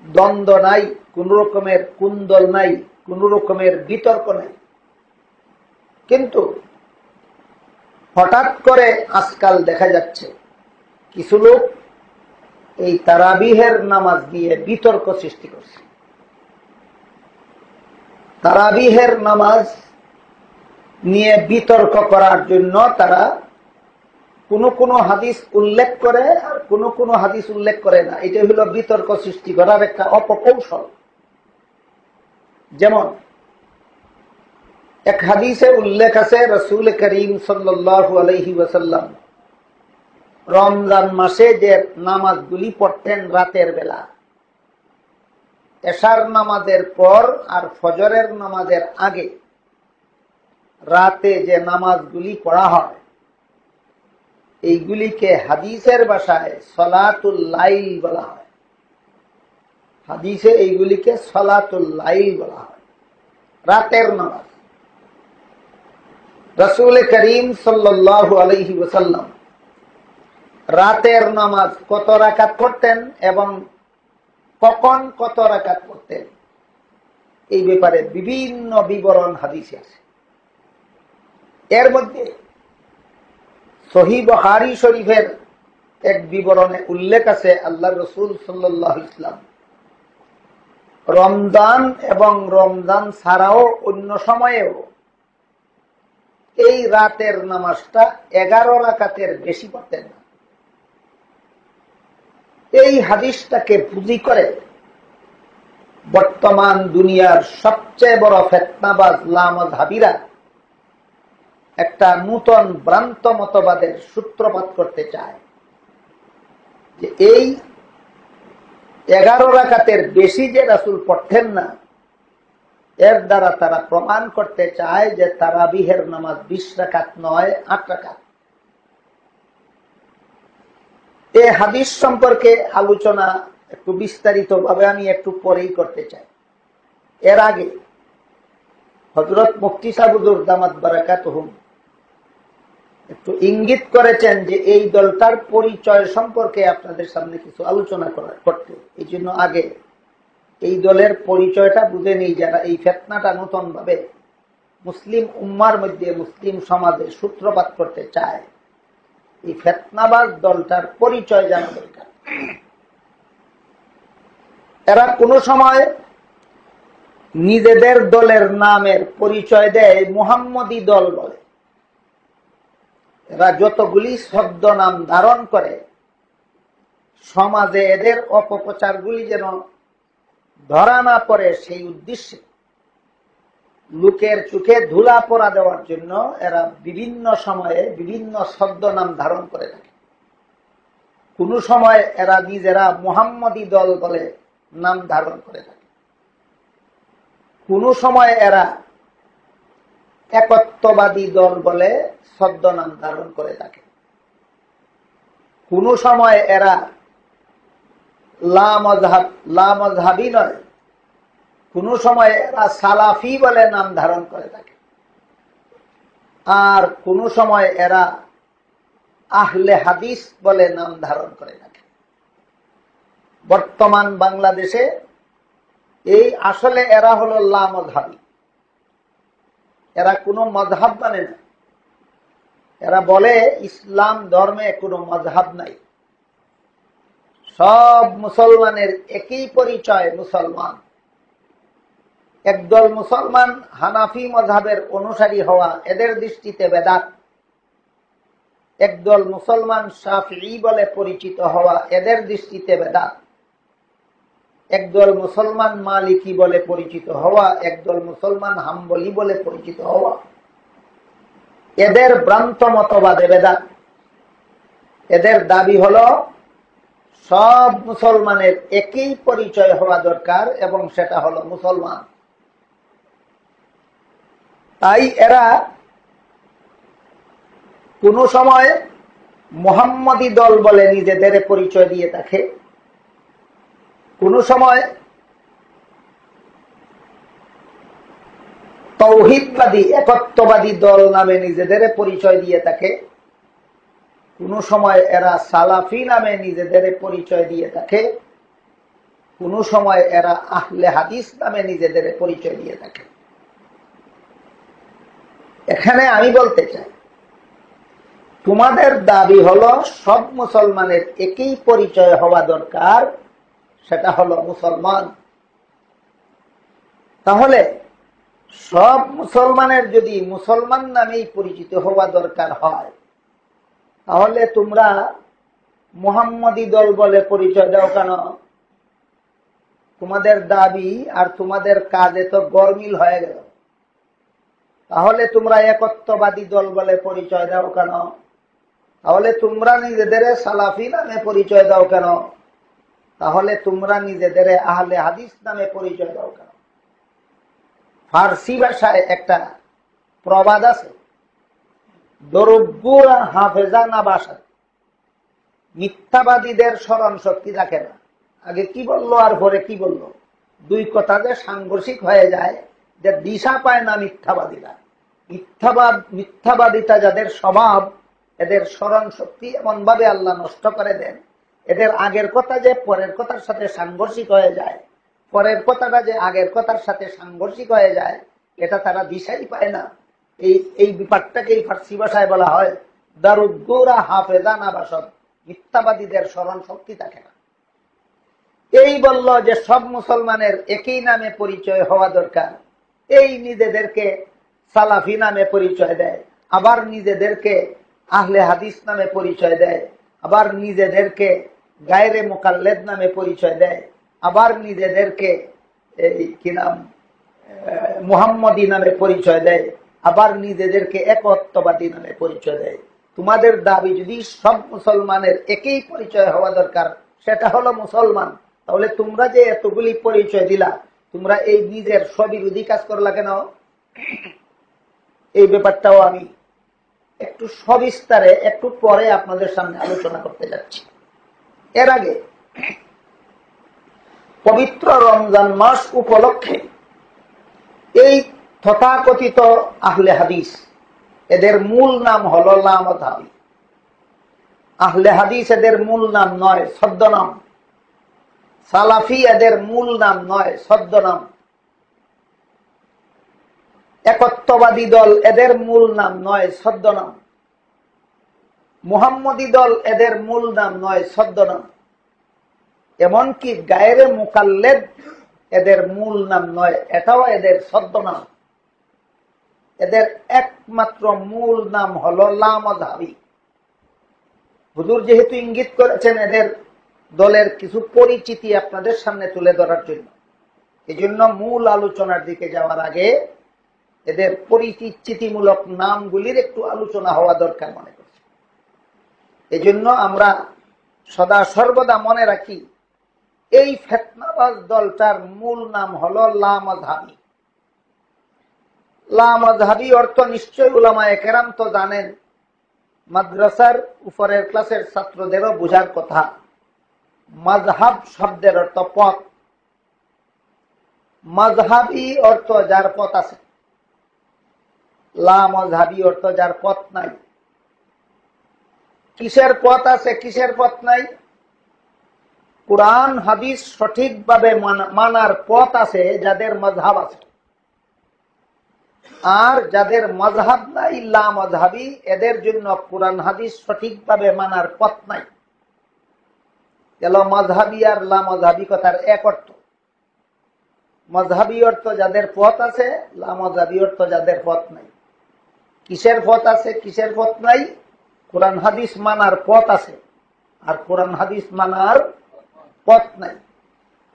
দ্বন্দ্ব নাই, কোন রকমের কুন্দল নাই, কোন রকমের বিতর্ক নাই। কিন্তু হঠাৎ করে আজকাল দেখা যাচ্ছে কিছু লোক এই তারাবিহের নামাজ নিয়ে বিতর্ক সৃষ্টি করছে। তারাবিহের নামাজ নিয়ে বিতর্ক করার জন্য তারা কোন হাদিস উল্লেখ করে আর কোন হাদিস উল্লেখ করে না। এটা হলো বিতর্ক সৃষ্টি করার একটা অপকৌশল। যেমন এক হাদিসে উল্লেখ আছে রাসূল করিম সাল্লাল্লাহু আলাইহি ওয়াসাল্লাম রমজান মাসে যে নামাজগুলি পড়তেন রাতের বেলা, এশার নামাজের পর আর ফজরের নামাজের আগে রাতে যে নামাজগুলি পড়া হয়, এইগুলিকে হাদিসের ভাষায় সলাতুল লাইল বলা হয়। হাদিসে এইগুলিকে সলাতুল লাইল বলা হয়, রাতের নামাজ। রাসূল করিম সাল্লাল্লাহু আলাইহি ওয়াসাল্লাম রাতের নামাজ কত রাকাত পড়তেন এবং কখন কত রাকাত পড়তেন, এই ব্যাপারে বিভিন্ন বিবরণ হাদিসে আছে। এর মধ্যে সহিহ বুখারী শরীফের এক বিবরণে উল্লেখ আছে আল্লাহর রাসূল সাল্লাল্লাহু আলাইহি ওয়াসাল্লাম রমজান এবং রমজান ছাড়াও অন্য সময়েও এই রাতের নামাজটা 11 রাকাতের বেশি পড়তেন না। এই হাদিসটাকে পুঁজি করে বর্তমান দুনিয়ার সবচেয়ে বড় ফিতনাবাজ লামাযহাবীরা একটা নূতন ভ্রান্ত মতবাদের সূত্রপাত করতে চায় যে এই 11 রাকাতের বেশি যে রাসূল পড়তেন না, এর দ্বারা তারা প্রমাণ করতে চায় যে তারাবিহের নামাজ 20 রাকাত নয়, 8 রাকাত। এই হাদিস সম্পর্কে আলোচনা একটু বিস্তারিত ভাবে আমি একটু পরেই করতে চাই। এর আগে হযরত মুফতি সাহেব হুজুর দামাত বারাকাতুহুম একটু ইঙ্গিত করেছেন যে এই দলটার পরিচয় সম্পর্কে আপনাদের সামনে কিছু আলোচনা করতে। এই জন্য আগে এই দলের পরিচয়টা বুঝে নেই, যারা এই ফিতনাটা নতুন ভাবে মুসলিম উম্মার মধ্যে, মুসলিম সমাজে সূত্রপাত করতে চায়। এই ফিতনাবাজ দলটার পরিচয় জানা দরকার। এরা কোনো সময় নিজেদের দলের নামের পরিচয় দেয় মুহাম্মদী দল বলে। এরা যতগুলি শব্দ নাম ধারণ করে সমাজে এদের অপপ্রচারগুলি যেন ধরা না পড়ে, সেই উদ্দেশ্যে লোকের চোখে ধুলা পড়া দেওয়ার জন্য এরা বিভিন্ন সময়ে বিভিন্ন শব্দ নাম ধারণ করে থাকে। কোন সময় এরা নিজেরা মুহাম্মদী দল বলে নাম ধারণ করে থাকে, কোন সময় এরা একত্ববাদী দল বলে শব্দ নাম ধারণ করে থাকে, কোন সময় এরা লামাযহাবী নয়, কোন সময় এরা সালাফি বলে নাম ধারণ করে থাকে। আর কোন সময় এরা আহলে হাদিস বলে নাম ধারণ করে রাখে। বর্তমান বাংলাদেশে এই আসলে এরা হলো লামযহাবী। এরা কোনো মযহাব মানে না। এরা বলে ইসলাম ধর্মে কোনো মযহাব নাই, সব মুসলমানের একই পরিচয়, মুসলমান। একদল মুসলমান হানাফি মযহাবের অনুসারী হওয়া এদের দৃষ্টিতে বেদাত, একদল মুসলমান শাফিঈ বলে পরিচিত হওয়া এদের দৃষ্টিতে বেদাত, একদল মুসলমান মালিকি বলে পরিচিত হওয়া, একদল মুসলমান হাম্বলি বলে পরিচিত হওয়া এদের ভ্রান্ত মতবাদে বেদাত। এদের দাবি হলো সব মুসলমানের একই পরিচয় হওয়া দরকার এবং সেটা হলো মুসলমান। তাই এরা কোন সময় মুহাম্মদী দল বলে নিজেদের পরিচয় দিয়ে থাকে, কোন সময় তৌহিদবাদী একত্ববাদী দল নামে নিজেদের পরিচয় দিয়ে থাকে, কোন সময় এরা সালাফি নামে নিজেদের পরিচয় দিয়ে থাকে, কোন সময় এরা আহলে হাদিস নামে নিজেদের পরিচয় দিয়ে থাকে। এখানে আমি বলতে চাই, তোমাদের দাবি হলো সব মুসলমানের একই পরিচয় হওয়া দরকার, সেটা হলো মুসলমান। তাহলে সব মুসলমানের যদি মুসলমান নামেই পরিচিত হওয়া দরকার হয়, তাহলে তোমরা মুহাম্মদী দল বলে পরিচয় দাও কেন? তোমাদের দাবি আর তোমাদের কাজে তো গরমিল হয়ে গেল। তাহলে তোমরা একত্ববাদী দল বলে পরিচয় দাও কেন? তাহলে তোমরা নিজেদের সালাফি নামে পরিচয় দাও কেন? তাহলে তোমরা নিজেদের আহলে হাদিস নামে পরিচয় দাও কেন? ফার্সি ভাষায় একটা প্রবাদ আছে, দরুব্বুরা হাফেজানা বাসা, মিথ্যাবাদীদের স্মরণ শক্তি রাখে না। আগে কি বললো আর পরে কি বললো, দুই কথা যে সাংঘর্ষিক হয়ে যায়, যে দিশা পায় না মিথ্যাবাদীরা। মিথ্যাবাদিতা যাদের স্বভাব, এদের স্মরণ শক্তি এমন ভাবে আল্লাহ নষ্ট করে দেন, এদের আগের কথা যে পরের কথার সাথে সাংঘর্ষিক হয়ে যায়, পরের কথাটা যে আগের কথার সাথে সাংঘর্ষিক হয়ে যায়, এটা তারা দিশাই পায় না। এই ব্যাপারটাকেই ফার্সি ভাষায় বলা হয় দারুদ্দুরা হাফেজানা বাসদ, মিথ্যাবাদীদের স্মরণ শক্তি থাকে না। এই বলল যে সব মুসলমানের একই নামে পরিচয় হওয়া দরকার, এই নিজেদেরকে সালাফি নামে পরিচয় দেয়, আবার নিজেদেরকে আহলে হাদিস নামে পরিচয় দেয়, আবার নিজেদেরকে গায়রে মুকাল্লেদ নামে পরিচয় দেয়, আবার নিজেদেরকে কি নাম মুহাম্মদী নামে পরিচয় দেয়, আবার নিজেদেরকে একত্ববাদী নামে পরিচয় দেয়। তোমাদের দাবি যদি সব মুসলমানের একই পরিচয় হওয়া দরকার, সেটা হলো মুসলমান, তাহলে তোমরা যে এতগুলি পরিচয় দিলা, তোমরা এই নিজের স্ববিরোধী কাজ করলা কেন? এই ব্যাপারটাও আমি একটু সবিস্তারে একটু পরে আপনাদের সামনে আলোচনা করতে যাচ্ছি। এর আগে পবিত্র রমজান মাস উপলক্ষে এই তথাকথিত আহলে হাদিস, এদের মূল নাম হলো লামযহাবী। আহলে হাদিস এদের মূল নাম নয়, ছদ্মনাম। সালাফি এদের মূল নাম নয়, ছদ্মনাম। একত্ববাদী দল এদের মূল নাম নয়, ছদ্মনাম। মুহাম্মদী দল এদের মূল নাম নয়, ছদ্মনাম। এমনকি গায়রে মুকাল্লেদ এদের মূল নাম নয়, এটাও এদের ছদ্মনাম। এদের একমাত্র মূল নাম হলো লামযহাবী। হুজুর যেহেতু ইঙ্গিত করেছেন এদের দলের কিছু পরিচিতি আপনাদের সামনে তুলে ধরার জন্য, এই জন্য মূল আলোচনার দিকে যাওয়ার আগে এদের পরিচিতিমূলক নামগুলির একটু আলোচনা হওয়া দরকার মনে করছি। এই জন্য আমরা সদা সর্বদা মনে রাখি, এই ফিতনাবাজ দলটার মূল নাম হলো লামযহাবী। লামযহাবী অর্থ নিশ্চয় উলামায়ে কেরাম তো জানেন, মাদ্রাসার উপরের ক্লাসের ছাত্রদেরও বোঝার কথা। মাযহাব শব্দের অর্থ পথ, মাযহাবী অর্থ যার পথ আছে। লা মযহাবী অর্থ যার পথ নাই। কিসের পথ আছে, কিসের পথ নাই? কুরআন হাদিস সঠিকভাবে মানার পথ আছে যাদের মযহাব আছে, আর যাদের মযহাব নাই, লা মযহাবী, এদের জন্য কুরআন হাদিস সঠিকভাবে মানার পথ নাই। গেল মযহাবী আর লা মযহাবী কথার এক অর্থ। মযহাবী অর্থ যাদের পথ আছে, লা মযহাবী অর্থ যাদের পথ নাই। কিসের পথ আছে, কিসের পথ নাই? কুরআন হাদিস মানার পথ আছে, আর কুরআন হাদিস মানার পথ নাই।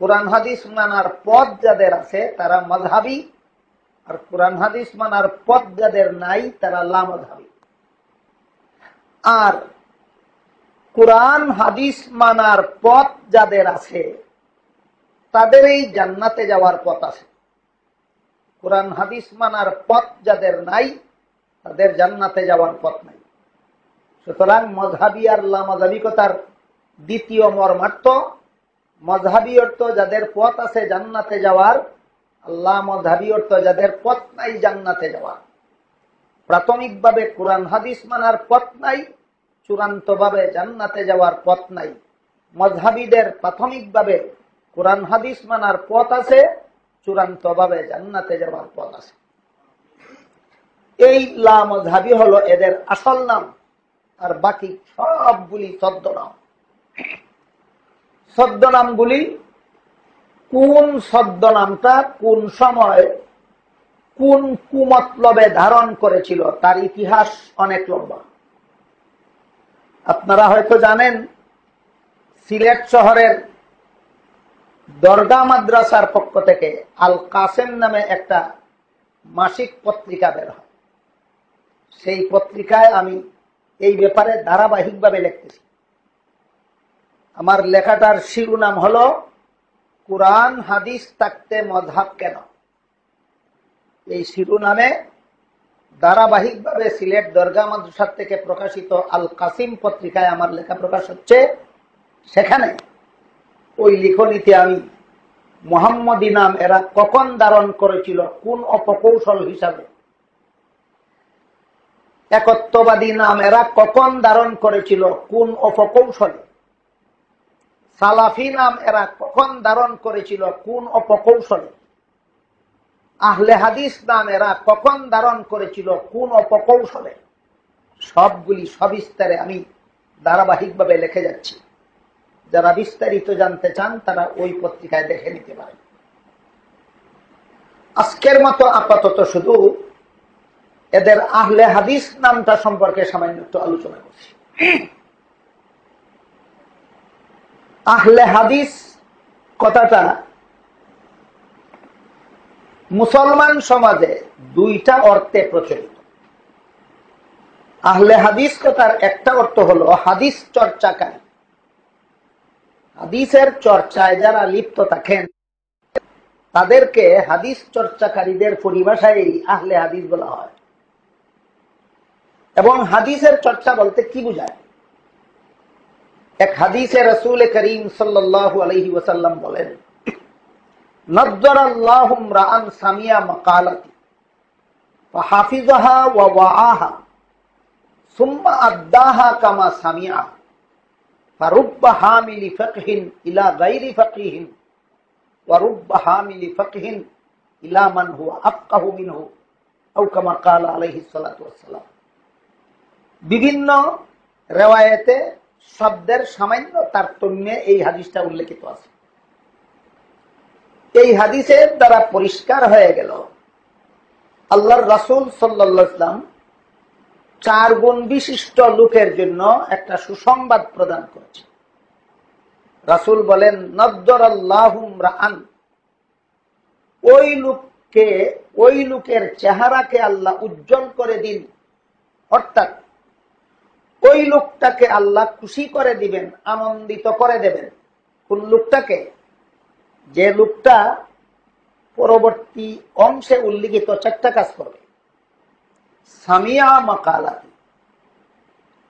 কুরআন হাদিস মানার পথ যাদের আছে তারা মযহাবী, আর কুরআন হাদিস মানার পথ যাদের নাই তারা লা মযহাবী। আর কুরআন হাদিস মানার পথ যাদের আছে তাদের এই জান্নাতে যাওয়ার পথ আছে। কুরআন হাদিস মানার পথ যাদের নাই তাদের জান্নাতে যাওয়ার পথ নাই। সুতরাং মযহাবী আর লা মযহাবী কথার দ্বিতীয় মর্মার্থ, মযহাবী অর্থ যাদের পথ আছে জান্নাতে যাওয়ার, লা মযহাবী অর্থ যাদের পথ নাই জান্নাতে যাওয়ার। প্রাথমিকভাবে কুরআন হাদিস মানার পথ নাই, চূড়ান্তভাবে জান্নাতে যাওয়ার পথ নাই। মযহাবীদের প্রাথমিকভাবে কুরআন হাদিস মানার পথ আছে, চূড়ান্তভাবে জান্নাতে যাওয়ার পথ আছে। এই লা মযহাবী হলো এদের আসল নাম, আর বাকি সবগুলি ছদ্মনাম। ছদ্মনামগুলি কোন ছদ্মনামটা কোন সময় কোন কুমতলবে ধারণ করেছিল তার ইতিহাস অনেক লম্বা। আপনারা হয়তো জানেন, সিলেট শহরের দরগা মাদ্রাসার পক্ষ থেকে আল কাসেম নামে একটা মাসিক পত্রিকা বের হয়। সেই পত্রিকায় আমি এই ব্যাপারে ধারাবাহিকভাবে লিখতেছি। আমার লেখাটার শিরোনাম হলো কুরআন হাদিস থাকতে মযহাব কেন। এই শিরোনামে ধারাবাহিকভাবে সিলেট দরগা মাদ্রাসা থেকে প্রকাশিত আল কাসিম পত্রিকায় আমার লেখা প্রকাশ হচ্ছে। সেখানে ওই লিখনীতে আমি মুহাম্মদী নাম এরা কখন ধারণ করেছিল, কোন অপকৌশল হিসাবে, একত্ববাদী নাম এরা কখন ধারণ করেছিল, কোন অপকৌশলে, সালাফি নাম এরা কখন ধারণ করেছিল, কোন অপকৌশলে, আহলে হাদিস নাম এরা কখন ধারণ করেছিল, কোন অপকৌশলে, সবগুলি সবিস্তারে আমি ধারাবাহিকভাবে লিখে যাচ্ছি। যারা বিস্তারিত জানতে চান তারা ওই পত্রিকায় দেখে নিতে পারেন। আজকের মতো আপাতত শুধু এদের আহলে হাদিস নামটা সম্পর্কে সামান্য একটু আলোচনা করছি। আহলে হাদিস কথাটা মুসলমান সমাজে দুইটা অর্থে প্রচলিত। আহলে হাদিস কথার একটা অর্থ হলো হাদিস চর্চাকারী। হাদিসের চর্চায় যারা লিপ্ত থাকেন তাদেরকে হাদিস চর্চাকারীদের পরিভাষায় আহলে হাদিস বলা হয়। এবং হাদিসের চর্চা বলতে কি বোঝায়? এক হাদিসে রাসূল করিম সাল্লাল্লাহু আলাইহি ওয়াসাল্লাম বলেন, নাযযারাল্লাহু ইমরাআন সামিয়া মাকালাতি ফাহাফিজাহা ওয়া ওয়াআহা সুম্মা আদ্দাহা কামা সামিআ ফারুব্বা হামিলি ফাকহিন ইলা গায়রি ফাকিহিন ওয়া রুব্বা হামিলি ফাকহিন ইলা মান হুয়া আফকাহু মিনহু আও কামা ক্বালা আলাইহিস সালাতু ওয়াস সালাম। বিভিন্ন রিওয়ায়াতে শব্দের সামান্য তারতম্যে এই হাদিসটা উল্লেখিত আছে। এই হাদিসের দ্বারা পরিষ্কার হয়ে গেল আল্লাহর রাসূল সাল্লাল্লাহু আলাইহি ওয়াসাল্লাম 4 গুণ বিশিষ্ট লোকের জন্য একটা সুসংবাদ প্রদান করেছে। রাসূল বলেন, নাযযারাল্লাহু ইমরাআন, ওই লোককে, ওই লোকের চেহারাকে আল্লাহ উজ্জ্বল করে দিন, অর্থাৎ ওই লোকটাকে আল্লাহ খুশি করে দিবেন, আনন্দিত করে দেবেন। কোন লোকটাকে? যে লোকটা পরবর্তী অংশে উল্লিখিত 4টা কাজ করবে। সামিয়া মাকালাতি,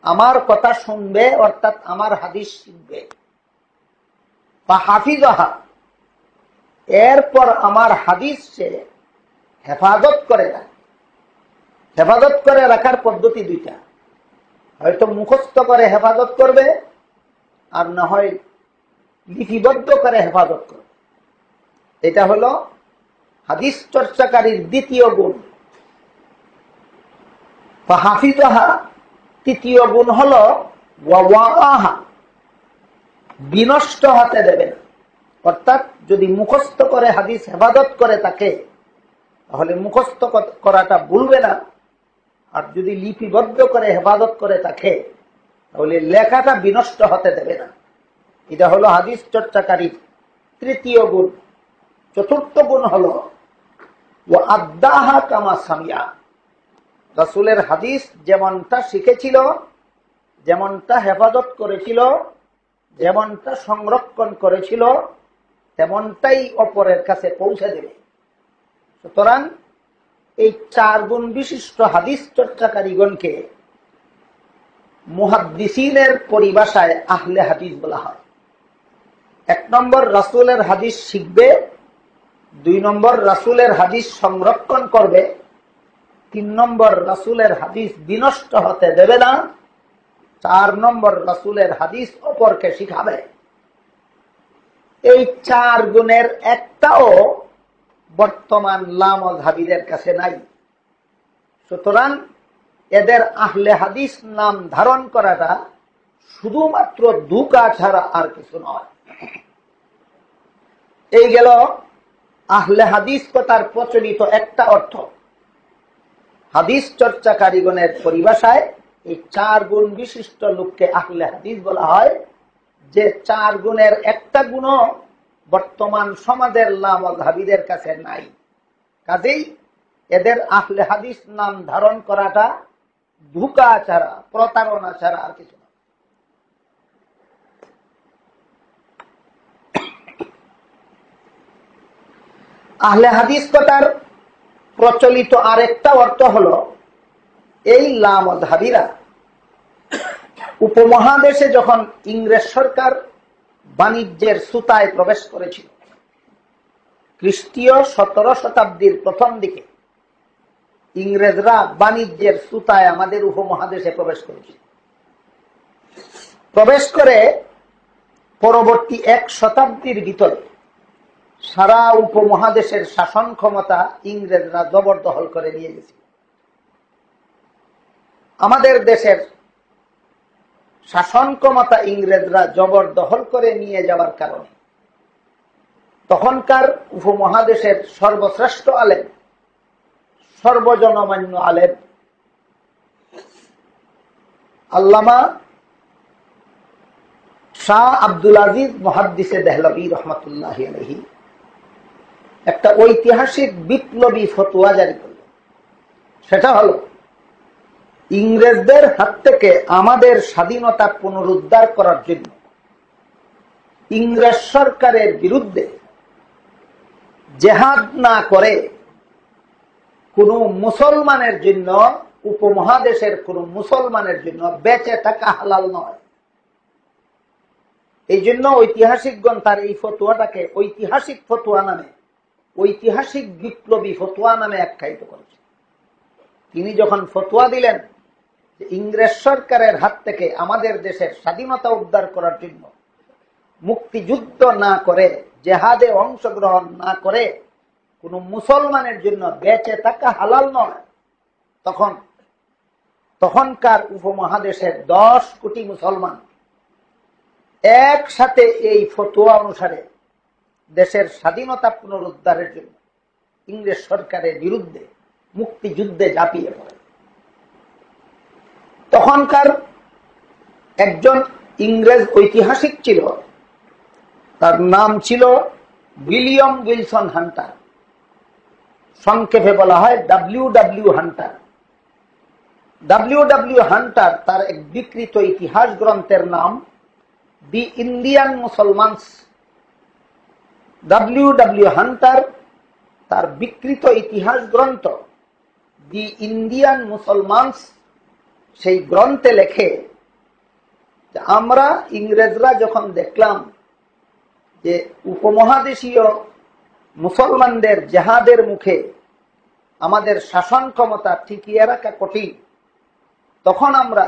আমার কথা শুনবে, অর্থাৎ আমার হাদিস শিখবে। ফাহাফিজাহা, এরপর আমার হাদিস সে হেফাজত করে রাখবে। হেফাজত করে রাখার পদ্ধতি দুইটা, হয়তো মুখস্থ করে হেফাজত করবে, আর না হয় লিপিবদ্ধ করে হেফাজত করবে। এটা হলো হাদিস চর্চাকারীর দ্বিতীয় গুণ। হাফিজাহা তৃতীয় গুণ হলো ওয়াওয়াহা, বিনষ্ট হতে দেবে না। অর্থাৎ যদি মুখস্থ করে হাদিস হেফাজত করে তাকে, তাহলে মুখস্থ করাটা ভুলবে না, আর যদি লিপিবদ্ধ করে হেফাজত করে তাকে, তাহলে লেখাটা বিনষ্ট হতে দেবে না। এটা হলো হাদিস চর্চাকারীর তৃতীয় গুণ। চতুর্থ গুণ হলো ওয়া আদ্দাহা কামা সামিয়া, রাসূলের হাদিস যেমনটা শিখেছিল, যেমনটা হেফাজত করেছিল, যেমনটা সংরক্ষণ করেছিল, তেমনটাই অপরের কাছে পৌঁছে দেবে। সুতরাং এই 4 গুণ বিশিষ্ট হাদিস চর্চাকারীগণকে মুহাদ্দিসিনের পরিভাষায় আহলে হাদিস বলা হয়। 1 নম্বর রাসূলের হাদিস শিখবে, 2 নম্বর রাসূলের হাদিস সংরক্ষণ করবে, 3 নম্বর রাসূলের হাদিস বিনষ্ট হতে দেবে না, 4 নম্বর রাসূলের হাদিস অপরকে শিখাবে। এই 4 গুণের একটাও বর্তমান লামাযহাবীদের কাছে নাই। সুতরাং এদের আহলে হাদিস নাম ধারণ করাটা শুধুমাত্র ধোঁকা ছাড়া আর কিছু নয়। এই গেল আহলে হাদিস কথার প্রচলিত একটা অর্থ। হাদিস চর্চাকারীগণের পরিভাষায় এই 4 গুণ বিশিষ্ট লোককে আহলে হাদিস বলা হয়, যে 4 গুণের একটা গুণও বর্তমান সমাজের লামাযহাবীদের কাছে নাই। কাজেই এদের আহলে হাদিস নাম ধারণ করাটা ধোঁকা ছাড়া, প্রতারণা ছাড়া আর কিছু না। আহলে হাদিস কথার প্রচলিত আরেকটা অর্থ হলো, এই লামাযহাবীরা উপমহাদেশে যখন ইংরেজ সরকার বাণিজ্যের সুতায় প্রবেশ করেছিল, খ্রিস্টীয় 17 শতাব্দীর প্রথম দিকে ইংরেজরা বাণিজ্যের সুতায় আমাদের উপমহাদেশে প্রবেশ করেছিল। প্রবেশ করে পরবর্তী 1 শতাব্দীর ভিতরে সারা উপমহাদেশের শাসন ক্ষমতা ইংরেজরা জবরদখল করে নিয়ে গেছে। আমাদের দেশের শাসন ক্ষমতা ইংরেজরা জবরদখল করে নিয়ে যাওয়ার কারণে তখনকার উপমহাদেশের সর্বশ্রেষ্ঠ আলেম, সর্বজনমান্য আলেম আল্লামা শাহ আব্দুল আজিজ মুহাদ্দিসে দেহলভী রহমাতুল্লাহি আলাইহি একটা ঐতিহাসিক বিপ্লবী ফতোয়া জারি করলেন। সেটা হলো, ইংরেজদের হাত থেকে আমাদের স্বাধীনতা পুনরুদ্ধার করার জন্য ইংরেজ সরকারের বিরুদ্ধে জেহাদ না করে কোন মুসলমানের জন্য, উপমহাদেশের কোন মুসলমানের জন্য বেঁচে থাকা হালাল নয়। এই জন্য ঐতিহাসিকগণ তার এই ফতোয়াটাকে ঐতিহাসিক ফতোয়া নামে, ঐতিহাসিক বিপ্লবী ফতোয়া নামে আখ্যায়িত করেছে। তিনি যখন ফতোয়া দিলেন যে ইংরেজ সরকারের হাত থেকে আমাদের দেশের স্বাধীনতা উদ্ধার করার জন্য মুক্তিযুদ্ধ না করে, জেহাদে অংশগ্রহণ না করে কোন মুসলমানের জন্য বেঁচে থাকা হালাল নয়, তখনকার উপমহাদেশের 10 কোটি মুসলমান একসাথে এই ফতোয়া অনুসারে দেশের স্বাধীনতা পুনরুদ্ধারের জন্য ইংরেজ সরকারের বিরুদ্ধে মুক্তিযুদ্ধে ঝাঁপিয়ে পড়ে। তখনকার একজন ইংরেজ ঐতিহাসিক ছিল, তার নাম ছিল উইলিয়াম উইলসন হান্টার, সংক্ষেপে বলা হয় W.W. হান্টার। W.W. হান্টার তার এক বিকৃত ইতিহাস গ্রন্থের নাম দি ইন্ডিয়ান মুসলমানস। W.W. হান্টার তার বিকৃত ইতিহাস গ্রন্থ দি ইন্ডিয়ান মুসলমানস সেই গ্রন্থে লেখে যে আমরা ইংরেজরা যখন দেখলাম যে উপমহাদেশীয় মুসলমানদের জেহাদের মুখে আমাদের শাসন ক্ষমতা টিকিয়ে রাখা কঠিন, তখন আমরা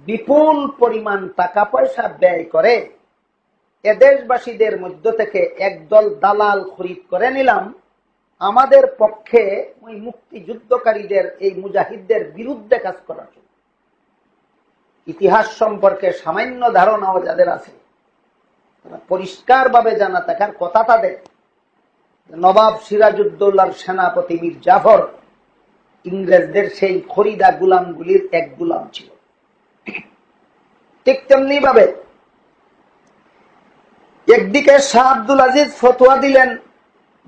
বিপুল পরিমাণ টাকা পয়সা ব্যয় করে এদেশবাসীদের মধ্য থেকে একদল দালাল খরিদ করে নিলাম আমাদের পক্ষে ওই মুক্তিযুদ্ধকারীদের, এই মুজাহিদদের বিরুদ্ধে কাজ করার জন্য। ইতিহাস সম্পর্কে সামান্য ধারণাও যাদের আছে তারা পরিষ্কারভাবে জানা থাকার কথা তাদের, নবাব সিরাজউদ্দৌলার সেনাপতি মীর জাফর ইংরেজদের সেই খরিদা গুলামগুলির এক গুলাম ছিল। ঠিক তেমনি ভাবে একদিকে শাহ আব্দুল আজিজ ফতোয়া দিলেন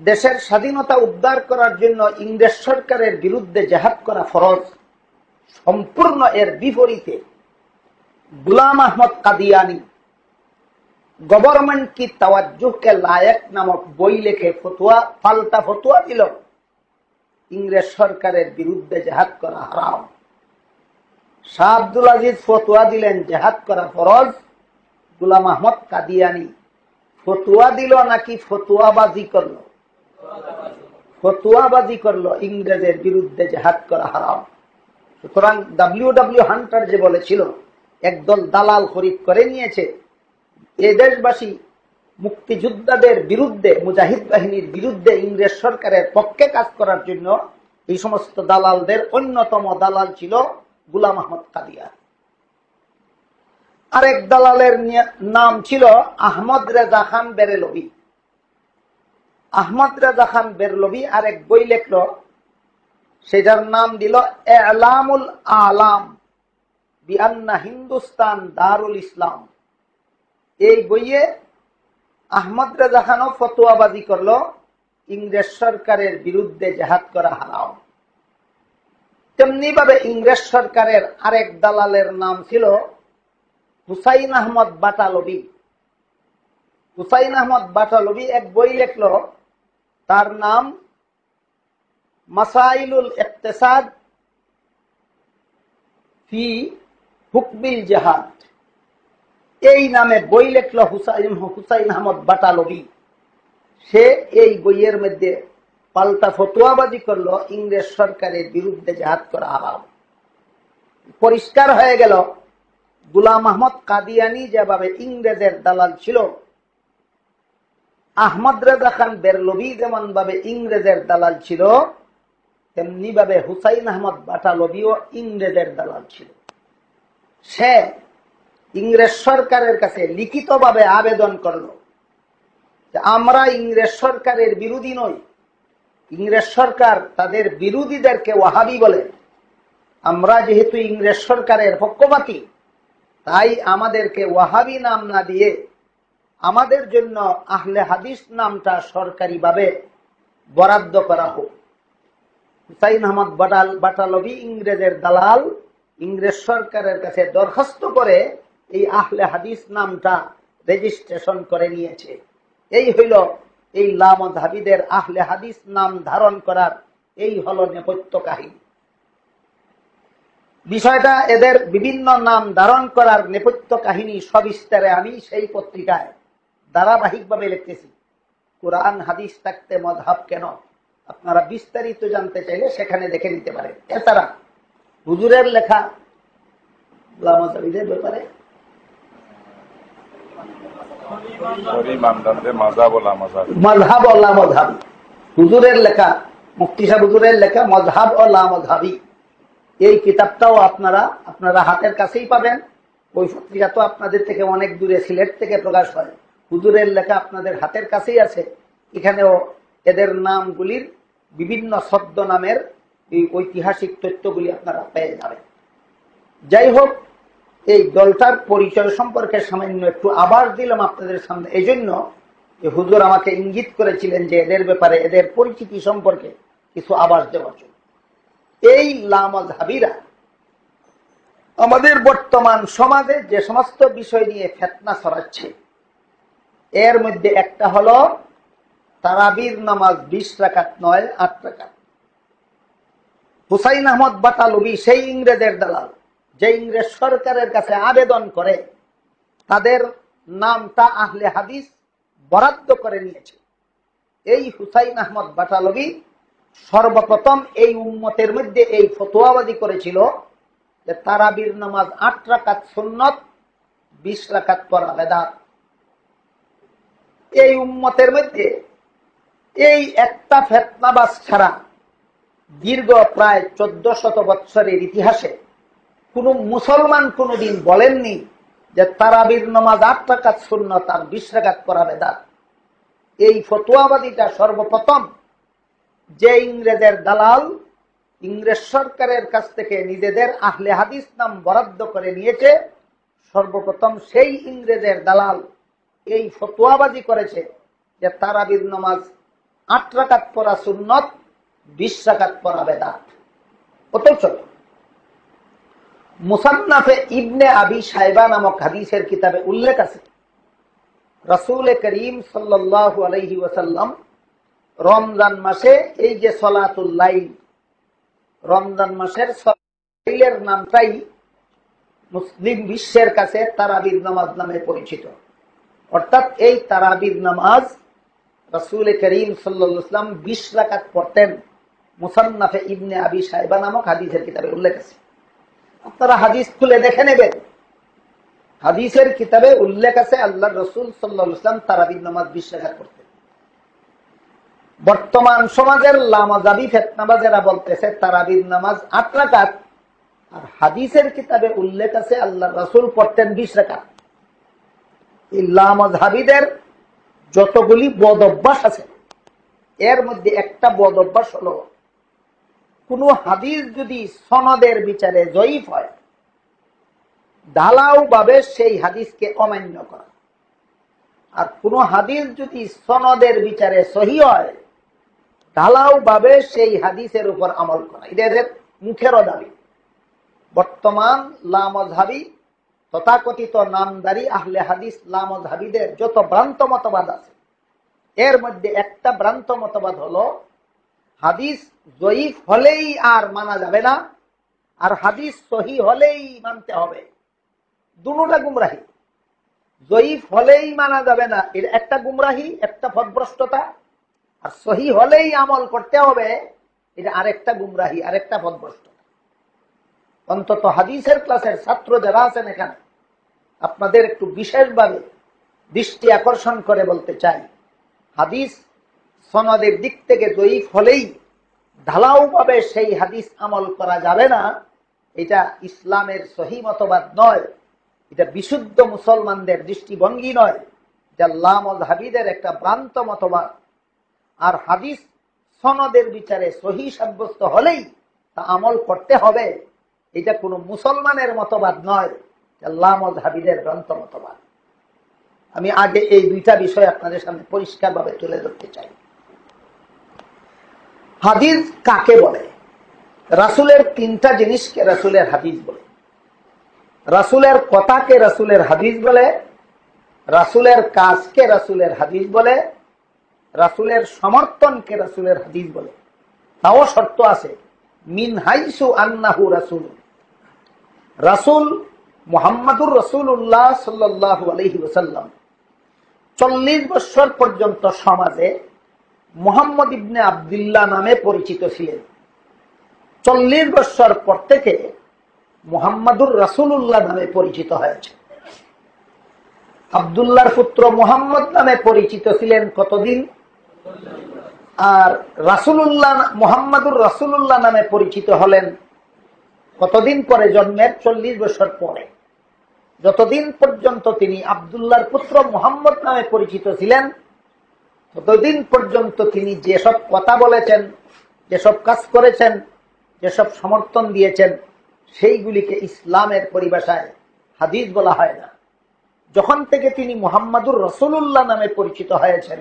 দেশের স্বাধীনতা উদ্ধার করার জন্য ইংরেজ সরকারের বিরুদ্ধে জেহাদ করা ফরজ, সম্পূর্ণ এর বিপরীতে গুলাম আহমদ কাদিয়ানি গভর্নমেন্ট কি তাওয়াজ্জুহ কে লায়ক নামক বই লিখে ফতোয়া, পাল্টা ফতোয়া দিল ইংরেজ সরকারের বিরুদ্ধে জেহাদ করা হারাম। শাহ আব্দুল আজিজ ফতোয়া দিলেন জেহাদ করা ফরজ, গুলাম আহমদ কাদিয়ানি ফতোয়া দিল নাকি ফতোয়াবাজি করলো? ফতোয়াবাজি করলো ইংরেজের বিরুদ্ধে জেহাদ করা হারাম। সুতরাং ডব্লিউ হান্টার যে বলেছিল একদল দালাল খরিদ করে নিয়েছে এই দেশবাসী মুক্তিযোদ্ধাদের বিরুদ্ধে, মুজাহিদ বাহিনীর বিরুদ্ধে ইংরেজ সরকারের পক্ষে কাজ করার জন্য, এই সমস্ত দালালদের অন্যতম দালাল ছিল গুলাম আহমদ কাদিয়ানি। আরেক দালালের নাম ছিল আহমদ রেজা খান বেরেলভি। আহমদ রেজা খান বেরলভি আরেক বই লেখল, সেটার নাম দিল এলামুল আলাম বিআন্না হিন্দুস্তান দারুল ইসলাম। এই বইয়ে আহমদ রেজা খানও ফতোয়াবাজি করলো ইংরেজ সরকারের বিরুদ্ধে জেহাদ করা হারাম। তেমনি ভাবে ইংরেজ সরকারের আরেক দালালের নাম ছিল হুসাইন আহমদ বাটালভি। হুসাইন আহমদ বাটালভি এক বই লেখল, তার নাম মাসাইলুল ইকতিসাদ ফি হুকমিল জিহাদ। এই নামে বই লেখল হুসাইন আহমদ বাটালভি। সে এই বইয়ের মধ্যে পাল্টা ফতোয়াবাজি করলো ইংরেজ সরকারের বিরুদ্ধে জেহাদ করা হারাম। পরিষ্কার হয়ে গেল গুলাম আহমদ কাদিয়ানি যেভাবে ইংরেজের দালাল ছিল, আহমদ রেজা খান বেরলভি যেমন ভাবে ইংরেজের দালাল ছিল, তেমনি ভাবে হুসাইন আহমদ বাটালভিও ইংরেজের দালাল ছিল। সে ইংরেজ সরকারের কাছে লিখিতভাবে আবেদন করল যে আমরা ইংরেজ সরকারের বিরোধী নই, ইংরেজ সরকার তাদের বিরোধীদেরকে ওয়াহাবি বলে, আমরা যেহেতু ইংরেজ সরকারের পক্ষপাতী তাই আমাদেরকে ওয়াহাবি নাম না দিয়ে আমাদের জন্য আহলে হাদিস নামটা সরকারিভাবে বরাদ্দ করা হোক। হুসাইন আহমদ বাটালভি ইংরেজের দালাল ইংরেজ সরকারের কাছে দরখাস্ত করে এই আহলে হাদিস নামটা রেজিস্ট্রেশন করে নিয়েছে। এই হইল এই লামাযহাবীদের আহলে হাদিস নাম ধারণ করার এই হলো নেপথ্য কাহিনী। বিষয়টা এদের বিভিন্ন নাম ধারণ করার নেপথ্য কাহিনী সবিস্তারে আমি সেই পত্রিকায় ধারাবাহিকভাবে লিখতেছি। কোরআন হাদিস থাকতে মযহাব কেন, আপনারা বিস্তারিত জানতে চাইলে সেখানে দেখে নিতে পারেন। এছাড়া হুজুরের লেখা লামাযহাবীদের ব্যাপারে মযহাব ও লামাযহাবী, হুজুরের লেখা, মুফতি সাহেব হুজুরের লেখা মযহাব ও লামাযহাবী, এই কিতাবটাও আপনারা হাতের কাছেই পাবেন। ওই পত্রিকা তো আপনাদের থেকে অনেক দূরে, সিলেট থেকে প্রকাশ হয়। হুজুরের লেখা আপনাদের হাতের কাছেই আছে। এখানেও এদের নামগুলির বিভিন্ন শব্দ নামের এই ঐতিহাসিক তথ্যগুলি আপনারা পেয়ে যাবেন। যাই হোক, এই দলটার পরিচয় সম্পর্কে সামান্য একটু আবার দিলাম আপনাদের সামনে, এই জন্য যে হুজুর আমাকে ইঙ্গিত করেছিলেন যে এদের ব্যাপারে, এদের পরিচিতি সম্পর্কে কিছু আভাস দেওয়ার জন্য। এই লামাযহাবীরা আমাদের বর্তমান সমাজে যে সমস্ত বিষয় নিয়ে ফিতনা ছড়াচ্ছে, এর মধ্যে একটা হলো তারাবির নামাজ 20 রাকাত নয় 8 রাকাত। হুসাইন আহমদ বাটালভি সেই ইংরেজের দালাল যে ইংরেজ সরকারের কাছে আবেদন করে তাদের নামটা আহলে হাদিস বরাদ্দ করে নিয়েছে। এই হুসাইন আহমদ বাটালভি সর্বপ্রথম এই উম্মতের মধ্যে এই ফতোয়াবাদী করেছিল যে তারাবির নামাজ 8 রাকাত সুন্নত, 20 রাকাত পড়া বেদাত। এই উম্মতের মধ্যে এই একটা ফিতনাবাজ ছাড়া দীর্ঘ প্রায় 1400 বৎসরের ইতিহাসে কোন মুসলমান কোনদিন বলেননি যে তারাবির নামাজ 8 রাকাত সুন্নত আর 20 রাকাত পড়া বেদাত। এই ফতোয়াবাদীটা সর্বপ্রথম যে ইংরেজের দালাল, ইংরেজ সরকারের কাছ থেকে নিজেদের আহলে হাদিস নাম বরাদ্দ করে নিয়েছে, সর্বপ্রথম সেই ইংরেজের দালাল এই ফতোয়াবাজি করেছে যে তারাবির নামাজ 8 রাকাত পড়া সুন্নত, 20 রাকাত পড়া বেদাত। অথচ মুসান্নাফে ইবনে আবি শাইবা নামক হাদিসের কিতাবে উল্লেখ আছে রাসূল করিম সাল্লাল্লাহু আলাইহি ওয়াসাল্লাম রমজান মাসে এই যে সলাতুল লাইল, রমজান মাসের লাইলের নামটাই মুসলিম বিশ্বের কাছে তারাবির নামাজ নামে পরিচিত। অর্থাৎ এই তারাবির নামাজ রাসূল করিম সাল্লাল্লাহু আলাইহি ওয়াসাল্লাম 20 রাকাত পড়তেন। মুসান্নাফে ইবনে আবি শাইবা নামক হাদিসের কিতাবে উল্লেখ আছে। আপনারা হাদিস খুলে দেখে নেবেন, হাদিসের কিতাবে উল্লেখ আছে আল্লাহর রাসূল সাল্লাল্লাহু আলাইহি ওয়াসাল্লাম তারাবির নামাজ 20 রাকাত পড়তেন। বর্তমান সমাজের লামাযাবি ফিতনাবাজেরা বলতেছে তারাবির নামাজ 8 রাকাত, আর হাদিসের কিতাবে উল্লেখ আছে আল্লাহর রাসূল পড়তেন 20 রাকাত। এই লামাযাবিদের যতগুলি বদ অভ্যাস আছে এর মধ্যে একটা বদ অভ্যাস হলো কোন হাদিস যদি সনদের বিচারে জয়ীফ হয় ঢালাও ভাবে সেই হাদিসকে অমান্য করা, আর কোন হাদিস যদি সনদের বিচারে সহি হয় ঢালাও ভাবে সেই হাদিসের উপর আমল করা। এটা এদের মুখেরও দাবি। বর্তমান লামাযহাবী তথাকথিত নামদারি আহলে হাদিস লামাযহাবীদের যত ভ্রান্ত মতবাদ আছে এর মধ্যে একটা ভ্রান্ত মতবাদ হলো হাদিস জয়ীফ হলেই আর মানা যাবে না, আর হাদিস সহি হলেই মানতে হবে। দুটোটা গুমরাহি। জয়ীফ হলেই মানা যাবে না, এর একটা গুমরাহি, একটা পথভ্রষ্টতা, আর সহি হলেই আমল করতে হবে এটা আরেকটা গুমরাহি, আরেকটা পথভ্রষ্টতা। অন্তত হাদিসের ক্লাসের ছাত্র যারা আছেন এখানে আপনাদের একটু বিশেষভাবে দৃষ্টি আকর্ষণ করে বলতে চাই, হাদিস সনদের দিক থেকে জয়ীফ হলেই ঢালাও ভাবে সেই হাদিস আমল করা যাবে না, এটা ইসলামের সহি মতবাদ নয়, এটা বিশুদ্ধ মুসলমানদের দৃষ্টিভঙ্গি নয়, যা লামাযহাবীদের একটা ভ্রান্ত মতবাদ। আর হাদিস সনদের বিচারে সহি সাব্যস্ত হলেই তা আমল করতে হবে, এটা কোনো মুসলমানের মতবাদ নয়, যা লামাযহাবীদের ভ্রান্ত মতবাদ। আমি আগে এই দুইটা বিষয় আপনাদের সামনে পরিষ্কারভাবে তুলে ধরতে চাই। হাদিস কাকে বলে? রাসূলের তিনটা জিনিসকে রাসূলের হাদিস বলে। রাসূলের কথাকে রাসূলের হাদিস বলে, রাসূলের কাজকে রাসূলের হাদিস বলে, রাসূলের সমর্থনকে রাসূলের হাদিস বলে। তাও শর্ত আছে, মিন হাইসু আন্নাহু রাসূল। রাসূল মুহাম্মাদুর রাসূলুল্লাহ সাল্লাল্লাহু আলাইহি ওয়াসাল্লাম 40 বছর পর্যন্ত সমাজে মুহাম্মদ ইবনে আব্দুল্লাহ নামে পরিচিত ছিলেন। 40 বছর পর থেকে মুহাম্মাদুর রাসূলুল্লাহ নামে পরিচিত হয়েছে। আব্দুল্লাহর পুত্র মুহাম্মদ নামে পরিচিত ছিলেন কতদিন? আর রাসূলুল্লাহ মুহাম্মাদুর রাসূলুল্লাহ নামে পরিচিত হলেন কতদিন পরে? জন্মের 40 বছর পরে। যতদিন পর্যন্ত তিনি আব্দুল্লাহর পুত্র মুহাম্মদ নামে পরিচিত ছিলেন ততদিন পর্যন্ত তিনি যেসব কথা বলেছেন, যেসব কাজ করেছেন, যেসব সমর্থন দিয়েছেন সেইগুলিকে ইসলামের পরিভাষায় হাদিস বলা হয় না। যখন থেকে তিনি মুহাম্মাদুর রাসূলুল্লাহ নামে পরিচিত হয়েছেন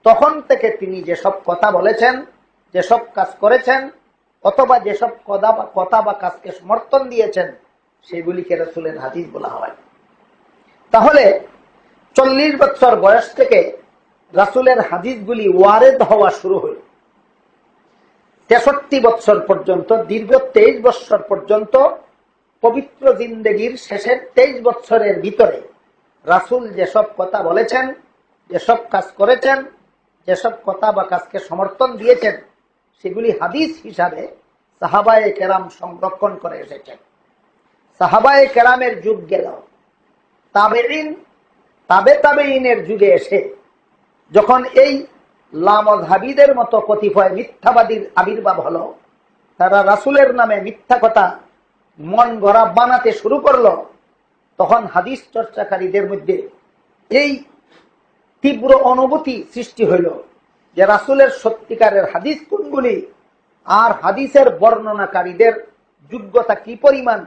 তখন থেকে তিনি যেসব কথা বলেছেন, যেসব কাজ করেছেন, অথবা যেসব কথা বা কাজকে সমর্থন দিয়েছেন সেগুলিকে রাসূলের হাদিস বলা হয়। তাহলে 40 বছর বয়স থেকে রাসূলের হাদিসগুলি ওয়ারেদ হওয়া শুরু হল। 63 বছর পর্যন্ত, দীর্ঘ 23 বছর পর্যন্ত পবিত্র জিন্দেগির শেষের 23 বছরের ভিতরে রাসূল যেসব কথা বলেছেন, যেসব কাজ করেছেন, যেসব কথা বা কাজকে সমর্থন দিয়েছেন সেগুলি হাদিস হিসাবে সাহাবায়ে কেরাম সংরক্ষণ করে এসেছেন। সাহাবায়ে কেরামের যুগ গেল, তাবেঈন তাবেঈনের যুগে এসে যখন এই লামাযহাবীদের মতো কতিপয় মিথ্যাবাদীর আবির্ভাব হলো, তারা রাসূলের নামে মিথ্যা কথা মন গড়া বানাতে শুরু করলো, তখন হাদিস চর্চাকারীদের মধ্যে এই তীব্র অনুভূতি সৃষ্টি হইল যে রাসূলের সত্যিকারের হাদিস কোনগুলি আর হাদিসের বর্ণনাকারীদের যোগ্যতা কি পরিমাণ,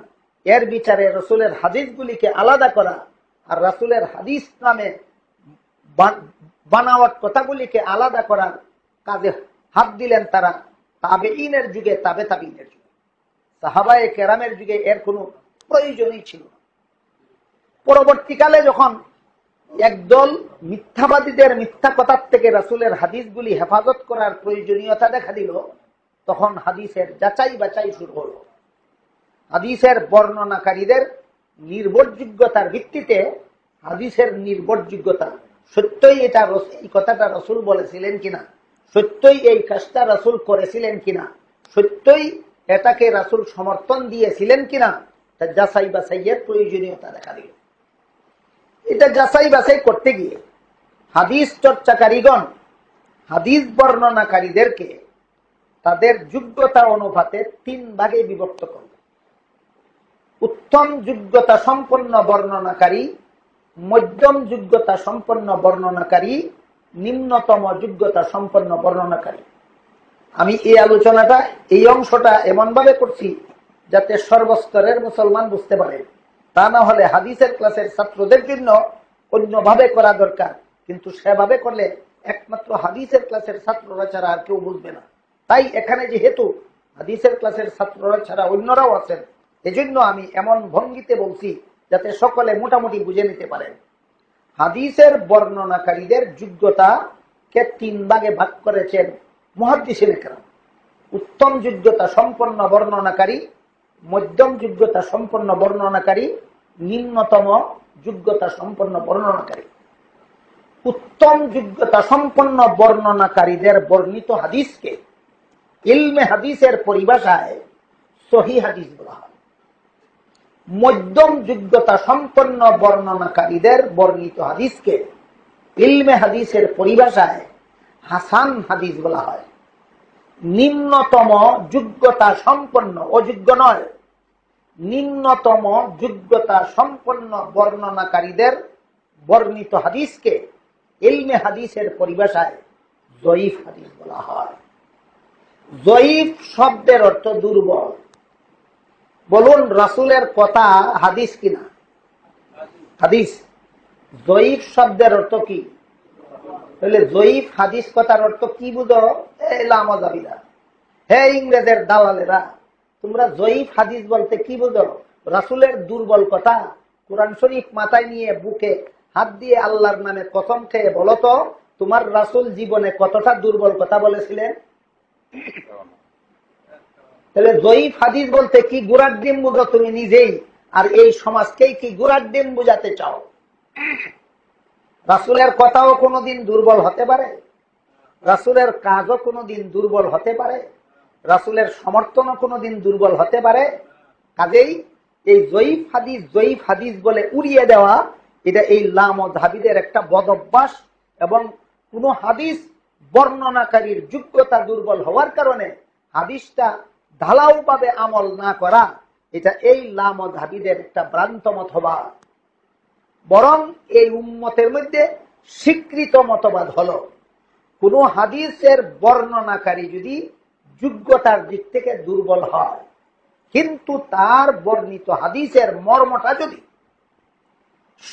এর বিচারে রাসূলের হাদিসগুলিকে আলাদা করা আর রাসূলের হাদিস নামে বানাওয়াট কথাগুলিকে আলাদা করার কাজে হাত দিলেন তারা তাবেঈনের যুগে, তাবেঈনের যুগে। সাহাবায়ে কেরামের যুগে এর কোনো প্রয়োজনই ছিল না। পরবর্তীকালে যখন একদল মিথ্যাবাদীদের মিথ্যা কথার থেকে রাসূলের হাদিসগুলি হেফাজত করার প্রয়োজনীয়তা দেখা দিল, তখন হাদিসের যাচাই বাছাই শুরু হলো। হাদিসের বর্ণনাকারীদের নির্ভরযোগ্যতার ভিত্তিতে হাদিসের নির্ভরযোগ্যতা, সত্যই এটা এই কথাটা রাসূল বলেছিলেন কিনা, সত্যই এই কাজটা রাসূল করেছিলেন কিনা, সত্যই এটাকে রাসূল সমর্থন দিয়েছিলেন কিনা, তা যাচাই বাছাইয়ের প্রয়োজনীয়তা দেখা দিল। এটা যাচাই বাছাই করতে গিয়ে হাদিস চর্চাকারীগণ হাদিস বর্ণনাকারীদেরকে তাদের যোগ্যতা অনুপাতে 3 ভাগে বিভক্ত করল। উত্তম যোগ্যতা সম্পন্ন বর্ণনাকারী, মধ্যম যোগ্যতা সম্পন্ন বর্ণনাকারী, নিম্নতম যোগ্যতা সম্পন্ন বর্ণনাকারী। আমি এই আলোচনাটা, এই অংশটা এমন ভাবে করছি যাতে সর্বস্তরের মুসলমান বুঝতে পারে, তা না হলে হাদিসের ক্লাসের ছাত্রদের জন্য অন্যভাবে করা দরকার, কিন্তু সেভাবে করলে একমাত্র হাদিসের ক্লাসের ছাত্ররা ছাড়া আর কেউ বুঝবে না। তাই এখানে যেহেতু হাদিসের ক্লাসের ছাত্ররা ছাড়া অন্যরাও আছেন, এজন্য আমি এমন ভঙ্গিতে বলছি যাতে সকলে মোটামুটি বুঝে নিতে পারেন। হাদিসের বর্ণনাকারীদের যোগ্যতাকে 3 ভাগে ভাগ করেছেন মুহাদ্দিসিনে কেরাম। উত্তম যোগ্যতা সম্পন্ন বর্ণনাকারী, মধ্যম যোগ্যতা সম্পন্ন বর্ণনাকারী, নিম্নতম যোগ্যতা সম্পন্ন বর্ণনাকারী। উত্তম যোগ্যতা সম্পন্ন বর্ণনাকারীদের বর্ণিত হাদিসকে ইলমে হাদিসের পরিভাষায় সহিহ হাদিস বলা হয়। মধ্যম যোগ্যতা সম্পন্ন বর্ণনাকারীদের বর্ণিত হাদিসকে ইলমে হাদিসের পরিভাষায় হাসান হাদিস বলা হয়। নিম্নতম যোগ্যতা সম্পন্ন, অযোগ্য নয়, নিম্নতম যোগ্যতা সম্পন্ন বর্ণনাকারীদের বর্ণিত হাদিসকে ইলমে হাদিসের পরিভাষায় জয়ীফ হাদিস বলা হয়। জয়ীফ শব্দের অর্থ দুর্বল। বলুন, রাসূলের কথা হাদিস কিনা? হাদিস। জয়ীফ শব্দের অর্থ কি? তাহলে জয়ীফ হাদিস কথার অর্থ কি বুঝো? লামাযাবিরা, হে ইংরেজের দালালেরা, তোমরা জয়ীফ হাদিস বলতে কি বুঝো? রাসূলের দুর্বল কথা। কোরআন শরীফ মাথায় নিয়ে বুকে হাত দিয়ে আল্লাহর নামে কসম খেয়ে বলো তো, তোমার রাসূল জীবনে কতটা দুর্বল কথা বলেছিলেন? তাহলে জয়ীফ হাদিস বলতে কি গুড়ার ডিম বুঝো তুমি নিজেই, আর এই সমাজকেই কি গুড়ার ডিম বুঝাতে চাও? রাসূলের কথাও কোনোদিন দুর্বল হতে পারে, রাসূলের কাজও কোনোদিন দুর্বল হতে পারে, রাসূলের সমর্থনও কোনোদিন দুর্বল হতে পারে। কাজেই এই জয়ীফ হাদিস বলে উড়িয়ে দেওয়া, এটা এই লামাযহাবীদের একটা বদ অভ্যাস, এবং কোন হাদিস বর্ণনাকারীর যোগ্যতা দুর্বল হওয়ার কারণে হাদিসটা ঢালাও ভাবে আমল না করা, এটা এই লামাযহাবীদের একটা ভ্রান্ত মতবাদ। বরং এই উম্মতের মধ্যে স্বীকৃত মতবাদ হলো, কোন হাদিসের বর্ণনাকারী যদি যোগ্যতার দিক থেকে দুর্বল হয়, কিন্তু তার বর্ণিত হাদিসের মর্মটা যদি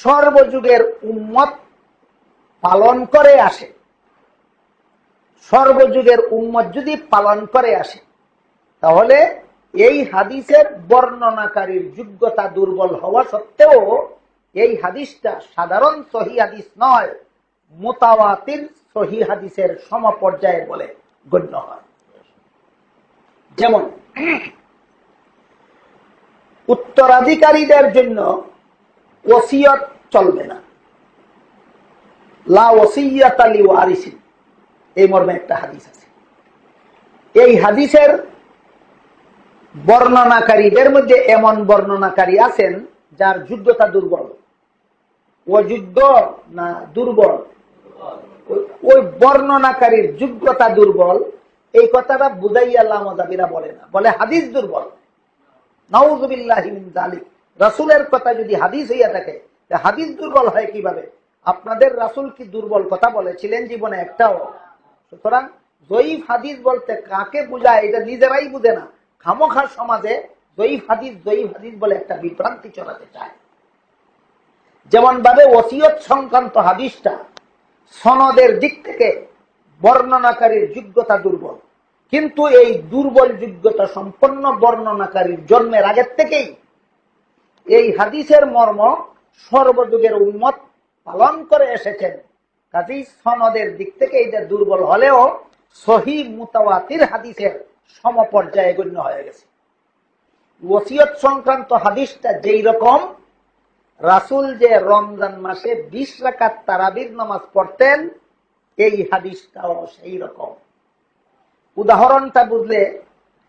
সর্বযুগের উম্মত পালন করে আসে, সর্বযুগের উম্মত যদি পালন করে আসে, তাহলে এই হাদিসের বর্ণনাকারীর যোগ্যতা দুর্বল হওয়া সত্ত্বেও এই হাদিসটা সাধারণ সহিহ হাদিস নয়, মুতাওয়াতির সহিহ হাদিসের সমপর্যায়ে বলে গণ্য হয়। যেমন উত্তরাধিকারীদের জন্য ওসিয়ত চলবে না, লা ওসিয়াতা লিওয়ারিসিন, এই মর্মে একটা হাদিস আছে। এই হাদিসের বর্ণনাকারীদের মধ্যে এমন বর্ণনাকারী আছেন যার যোগ্যতা দুর্বল। অযোগ্য না দুর্বল? ওই বর্ণনাকারীর যোগ্যতা দুর্বল, এই কথাটা বুঝাইয়া লামাযাবিরা বলে না, বলে হাদিস দুর্বল। নাউযুবিল্লাহি মিন যালিক। রাসূলের কথা যদি হাদিস হইয়া থাকে, হাদিস দুর্বল হয় কিভাবে? আপনাদের রাসূল কি দুর্বল কথা বলেছিলেন জীবনে একটাও? সুতরাং জয়ীফ হাদিস বলতে কাকে বোঝায় এটা নিজেরাই বুঝে না। খামোখা সমাজে জয়ীফ হাদিস বলে একটা বিভ্রান্তি চলাতে চায়। যেমন ভাবে ওসিয়ত সংক্রান্ত হাদিসটা সনদের দিক থেকে বর্ণনাকারীর যোগ্যতা দুর্বল, কিন্তু এই দুর্বল যোগ্যতা সম্পন্ন বর্ণনাকারীর জন্মের আগের থেকেই এই হাদিসের মর্ম সর্বযুগের উম্মত পালন করে এসেছেন। কাজেই সনদের দিক থেকে এটা দুর্বল হলেও সহিহ মুতাওয়াতির হাদিসের সমপর্যায়ে গণ্য হয়ে গেছে। ওসিয়ত সংক্রান্ত হাদিসটা যেই রকম, রাসূল যে রমজান মাসে 20 রাকাত তারাবির নামাজ পড়তেন, এই হাদিসটাও সেই রকম। উদাহরণটা বুঝলে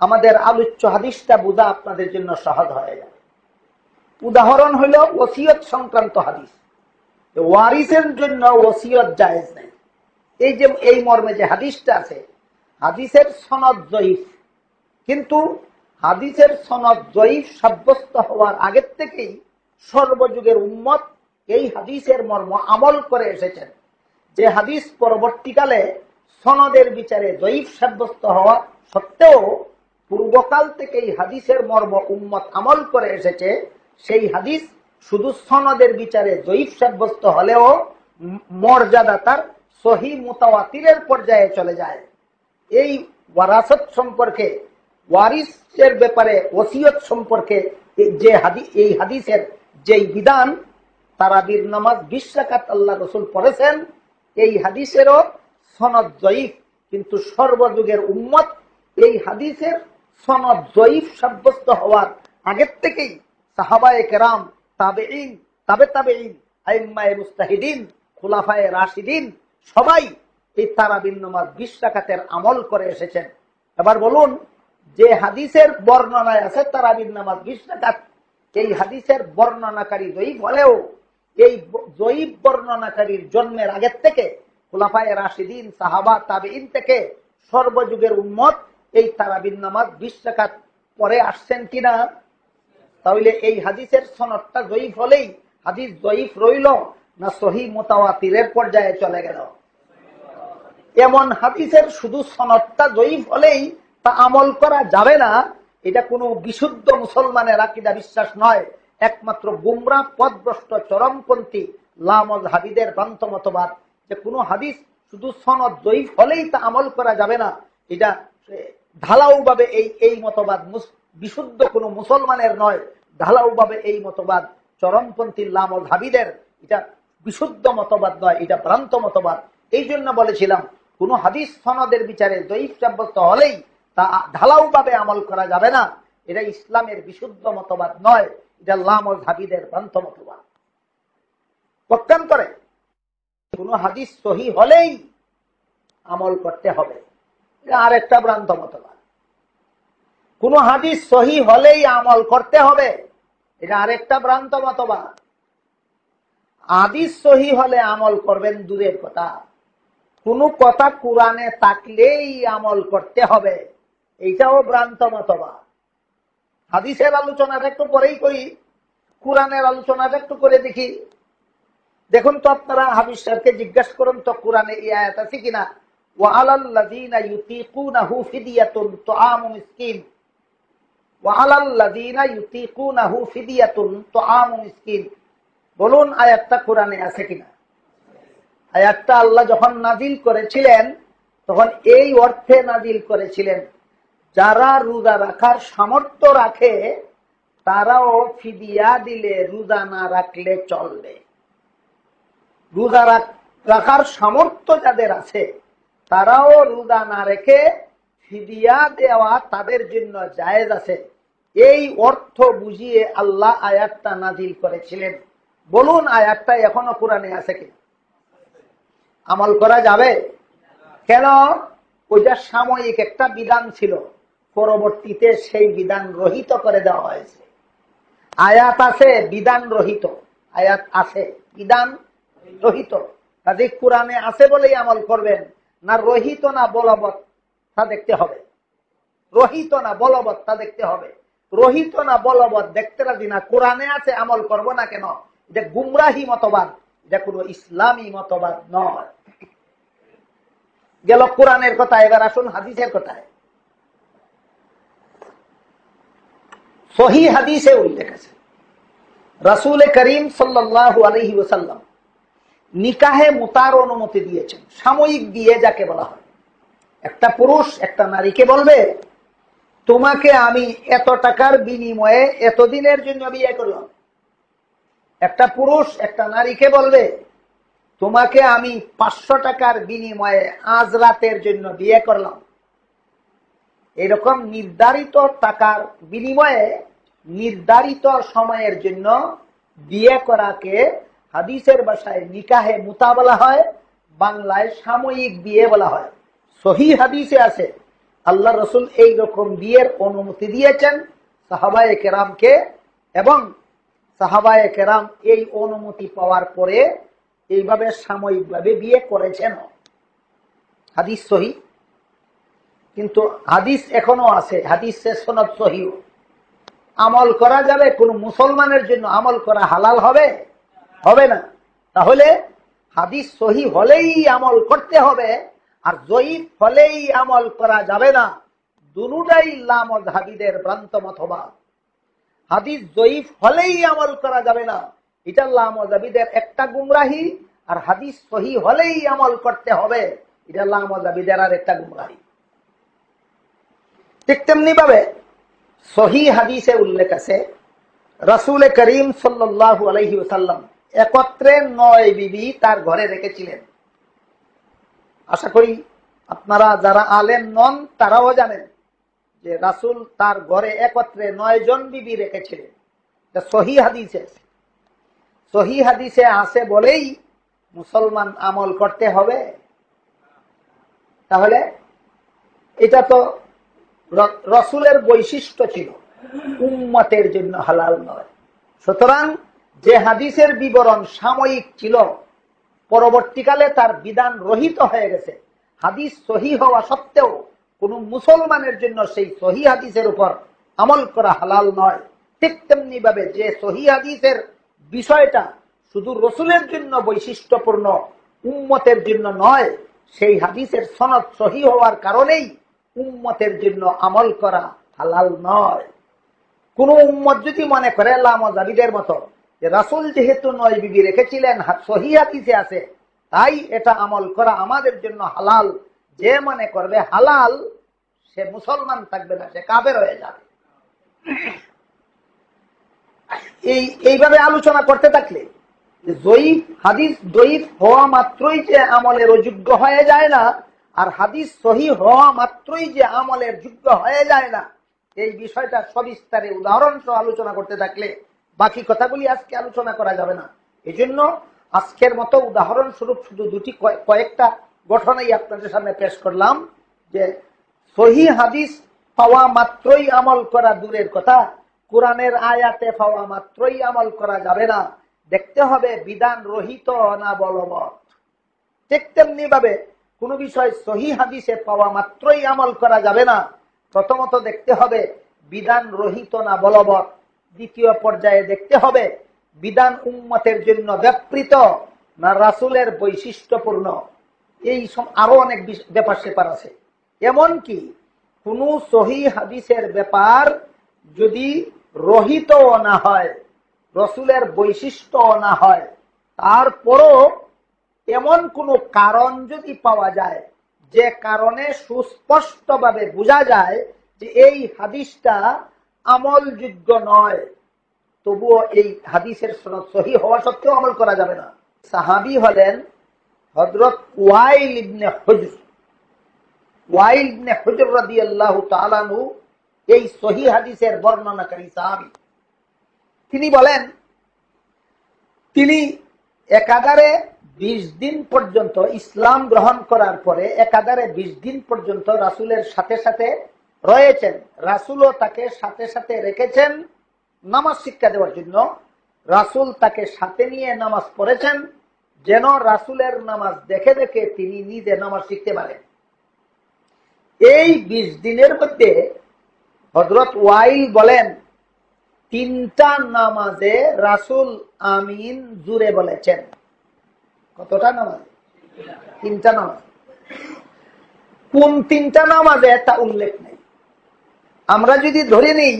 আমাদের আলোচ্য হাদিসটা বোঝা আপনাদের জন্য সহজ হয়ে যাবে। উদাহরণ হল ওসিয়ত সংক্রান্ত হাদিস। ওয়ারিসের জন্য ওসিয়ত জায়েজ নেই। এই যে এই মর্মে যে হাদিসটা আছে, হাদিসের সনদ জয়ীফ, কিন্তু হাদিসের সনদ জয়ীফ সাব্যস্ত হওয়ার আগের থেকেই সর্বযুগের উম্মত এই হাদিসের মর্ম আমল করে এসেছেন। যে হাদিস পরবর্তীকালে সনদের বিচারে জয়ীফ সাব্যস্ত হওয়া সত্ত্বেও পূর্বকাল থেকে এই হাদিসের মর্ম উম্মত আমল করে এসেছে, সেই হাদিস শুধু সনদের বিচারে জয়ীফ সাব্যস্ত হলেও মর্যাদা তার সহিহ মুতাওয়াতিরের পর্যায়ে চলে যায়। এই ওয়ারাসত সম্পর্কে, ওয়ারিসের ব্যাপারে, ওসিয়ত সম্পর্কে যে এই হাদিসের যেই বিধান, তারাবির নামাজ 20 রাকাত আল্লাহ রাসূল পড়েছেন, এই হাদিসেরও সনদ জয়ীফ, কিন্তু সর্বযুগের উম্মত এই হাদিসের সনদ জয়ীফ সাব্যস্ত হওয়ার আগের থেকেই সাহাবায়ে কেরাম, তাবেঈন, তাবে তাবেঈন, আইম্মায়ে মুজতাহিদিন, খুলাফায়ে রাশিদিন সবাই এই তারাবির নামাজ 20 রাকাতের আমল করে এসেছেন। এবার বলুন, যে হাদিসের বর্ণনায় আছে তারাবির নামাজ 20 রাকাত, এই হাদিসের বর্ণনাকারী জয়ীফ হলেও এই জয়ীফ বর্ণনাকারীর জন্মের আগের থেকে খুলাফায়ে রাশিদিন, সাহাবা, তাবেঈন থেকে সর্বযুগের উম্মত এই তারাবির নামাজ 20 রাকাত পরে আসছেন কিনা? তাহলে এই হাদিসের সনদটা জয়ীফ হলেই হাদিস জয়ীফ রইল না সহিহ মুতাওয়াতিরের পর্যায়ে চলে গেল? এমন হাদিসের শুধু সনদটা জয়ীফ হলেই তা আমল করা যাবে না, এটা কোনো বিশুদ্ধ মুসলমানের আকীদা বিশ্বাস নয়। একমাত্র গুমরাহ পথভ্রষ্ট চরমপন্থী লামাযহাবীদের ভ্রান্ত মতবাদ যে কোনো হাদিস শুধু সনদ জয়ীফ হলেই তা আমল করা যাবে না, এটা ঢালাও ভাবে এই মতবাদ বিশুদ্ধ কোনো মুসলমানের নয়। ঢালাও ভাবে এই মতবাদ চরমপন্থী লামাযহাবীদের, এটা বিশুদ্ধ মতবাদ নয়, এটা ভ্রান্ত মতবাদ। এই জন্য বলেছিলাম কোন হাদিস সনদের বিচারে জয়ীফ সাব্যস্ত হলেই তা ঢালাও ভাবে আমল করা যাবে না, এটা ইসলামের বিশুদ্ধ মতবাদ নয়, এটা লামাযহাবীদের ভ্রান্ত মতবাদ। পক্ষান্তরে কোন হাদিস সহিহ হলেই আমল করতে হবে, এটা আরেকটা ভ্রান্ত মতবাদ। কোন হাদিস সহিহ হলেই আমল করতে হবে, এটা আরেকটা ভ্রান্ত মতবাদ। হাদিস সহিহ হলে আমল করবেন দূরের কথা, কোন কথা কোরআনে থাকলেই আমল করতে হবে, এইটাও ভ্রান্ত মতবাদ। হাদিসের আলোচনাটা একটু পরেই করি, কোরআনের আলোচনাটা একটু করে দেখি। দেখুন তো, আপনারা হাফিজ সাহেবকে জিজ্ঞাসা করুন তো কোরআনে এই আয়াত আছে কিনা, ওয়া আলাল্লাযীনা ইউতিকুনাহু ফিদিয়াতুন তুআমু মিসকিন, ওয়া আলাল্লাযীনা ইউতিকুনাহু ফিদিয়াতুন তুআমু মিসকিন। বলুন আয়াতটা কোরআনে আছে কিনা? আয়াতটা আল্লাহ যখন নাজিল করেছিলেন তখন এই অর্থে নাজিল করেছিলেন, যারা রোজা রাখার সামর্থ্য রাখে তারাও ফিদিয়া দিলে রোজা না রাখলে চলবে। রোজা রাখার সামর্থ্য যাদের আছে তারাও রোজা না রেখে ফিদিয়া দেওয়া তাদের জন্য জায়েজ আছে। এই অর্থ বুঝিয়ে আল্লাহ আয়াতটা নাজিল করেছিলেন। বলুন আয়াতটা এখনো কোরআনে আছে কি? আমল করা যাবে? কেন? ওইটা সাময়িক একটা বিধান ছিল, পরবর্তীতে সেই বিধান রহিত করে দেওয়া হয়েছে। আয়াত আছে বিধান রহিত, আয়াত আছে বিধান রহিত। কাজে কোরআনে আছে বলেই আমল করবেন, না রহিত না বলবৎ তা দেখতে হবে। রহিত না বলবৎ তা দেখতে হবে। রহিত না বলবৎ দেখতে রাজি না, কোরআনে আছে আমল করব না কেন, এটা গুমরাহি মতবাদ, এটা কোনো ইসলামী মতবাদ নয়। গেল কোরআনের কথা, এবার আসুন হাদিসের কথায়। সহিহ হাদিসে উল্লেখ আছে রাসূল করিম সাল্লাল্লাহু আলাইহি ওয়াসাল্লাম নিকাহে মুতার অনুমতি দিয়েছেন। সাময়িক বিয়ে যাকে বলা হয়, একটা পুরুষ একটা নারীকে বলবে তোমাকে আমি এত টাকার বিনিময়ে এতদিনের জন্য বিয়ে করলাম। একটা পুরুষ একটা নারীকে বলবে তোমাকে আমি 500 টাকার বিনিময়ে আজ রাতের জন্য বিয়ে করলাম। এরকম নির্ধারিত টাকার বিনিময়ে নির্ধারিত সময়ের জন্য বিয়ে করাকে হাদিসের ভাষায় নিকাহে মুতা বলা হয়, বাংলায় সাময়িক বিয়ে বলা হয়। সহিহ হাদিসে আছে আল্লাহ রসুল এইরকম বিয়ের অনুমতি দিয়েছেন সাহাবায়ে কেরামকে, এবং সাহাবায়ে কেরাম এই অনুমতি পাওয়ার পরে এইভাবে সাময়িকভাবে বিয়ে করেছেন। হাদিস সহিহ। কিন্তু হাদিস এখনো আছে, হাদিসের সনদ সহিহ। আমল করা যাবে? কোন মুসলমানের জন্য আমল করা হালাল হবে? হবে না। তাহলে হাদিস সহিহ হলেই আমল করতে হবে, আর জয়ীফ হলেই আমল করা যাবে না। দুটোটাই লামযহাবীদের ভ্রান্ত মতবাদ। হাদিস জয়ীফ হলেই আমল করা যাবে না, এটা লামযহাবীদের একটা গুমরাহি, আর হাদিস সহিহ হলেই আমল করতে হবে, এটা লামযহাবীদের আর একটা গুমরাহি। ঠিক তেমনি ভাবে সহিহ হাদিসে উল্লেখ আছে রাসূল করিম সাল্লাল্লাহু আলাইহি ওয়াসাল্লাম একত্রে 9 বিবি তার ঘরে রেখেছিলেন। আশা করি আপনারা যারা আলেম নন তারাও জানেন যে রাসূল তার ঘরে একত্রে 9 জন বিবি রেখেছিলেন। এটা সহিহ হাদিসে আছে। সহিহ হাদিসে আছে বলেই মুসলমান আমল করতে হবে। তাহলে এটা তো রাসূলের বৈশিষ্ট্য ছিল, উম্মতের জন্য হালাল নয়। সুতরাং যে হাদিসের বিবরণ সাময়িক ছিল, পরবর্তীকালে তার বিধান রহিত হয়ে গেছে, হাদিস সহিহ হওয়া সত্ত্বেও কোন মুসলমানের জন্য সেই সহিহ হাদিসের উপর আমল করা হালাল নয়। ঠিক তেমনি ভাবে যে সহিহ হাদিসের বিষয়টা শুধু রাসূলের জন্য বৈশিষ্ট্যপূর্ণ, উম্মতের জন্য নয়, সেই হাদিসের সনদ সহিহ হওয়ার কারণেই উম্মতের জন্য আমল করা হালাল নয়। কোন উম্মত যদি মনে করে লামযহাবীদের মতো যে রাসূল যেহেতু 9 বিবি রেখেছিলেন, সহিহ হাদিসে আছে, তাই এটা আমল করা আমাদের জন্য হালাল, যে মনে করবে হালাল সে মুসলমান থাকবে না, সে কাফের হয়ে যাবে। এইভাবে আলোচনা করতে থাকলে জয়ীফ হাদিস জয়ীফ হওয়া মাত্রই যে আমলের অযোগ্য হয়ে যায় না, আর হাদিস সহিহ হওয়া মাত্রই যে আমলের যোগ্য হয়ে যায় না, এই বিষয়টা সবিস্তারে উদাহরণ সহ আলোচনা করতে থাকলে বাকি কথাগুলি আজকে আলোচনা করা যাবে না। এজন্য আজকের মতো উদাহরণ স্বরূপ শুধু কয়েকটা ঘটনাই আপনাদের সামনে পেশ করলাম, যে সহিহ হাদিস পাওয়া মাত্রই আমল করা দূরের কথা, কোরআনের আয়াতে পাওয়া মাত্রই আমল করা যাবে না, দেখতে হবে বিধান রহিত না বলবৎ। ঠিক তেমনি ভাবে কোন বিষয় সহিহ হাদিসে পাওয়া মাত্রই আমল করা যাবে না, প্রথমত দেখতে হবে বিধান রহিত না বলবৎ। দ্বিতীয় পর্যায়ে দেখতে হবে বিধান উম্মতের জন্য ব্যাপৃত না রাসূলের বৈশিষ্ট্যপূর্ণ। এই আরো অনেক ব্যাপার স্যাপার আছে। এমনকি কোন সহিহ হাদিসের ব্যাপার যদি রহিত না হয়, রাসূলের বৈশিষ্ট্য না হয়, তারপরও এমন কোন কারণ যদি পাওয়া যায় যে কারণে সুস্পষ্টভাবে বোঝা যায় যে এই হাদিসটা আমলযোগ্য নয়, তবুও এই হাদিসের সনদ সহিহ হওয়া সত্ত্বেও আমল করা যাবে না। সাহাবী হলেন হযরত ওয়াইল ইবনে হুজর। ওয়াইল ইবনে হুজর রাদিয়াল্লাহু তাআলা আনহু এই সহিহ হাদিসের বর্ণনাকারী সাহাবী। তিনি বলেন তিনি একাধারে 20 দিন পর্যন্ত ইসলাম গ্রহণ করার পরে একাধারে 20 দিন পর্যন্ত রাসূলের সাথে সাথে রয়েছেন। রাসূলও তাকে সাথে সাথে রেখেছেন নামাজ শিক্ষা দেওয়ার জন্য। রাসূল তাকে সাথে নিয়ে নামাজ পড়েছেন যেন রাসূলের নামাজ দেখে দেখে তিনি নিজে নামাজ শিখতে পারেন। এই 20 দিনের মধ্যে হযরত ওয়াইল বলেন 3টা নামাজে রাসূল আমিন জুড়ে বলেছেন। কতটা নামাজ? 3টা নামাজ। কোন 3টা নামাজে তা উল্লেখ নেই। আমরা যদি ধরে নিই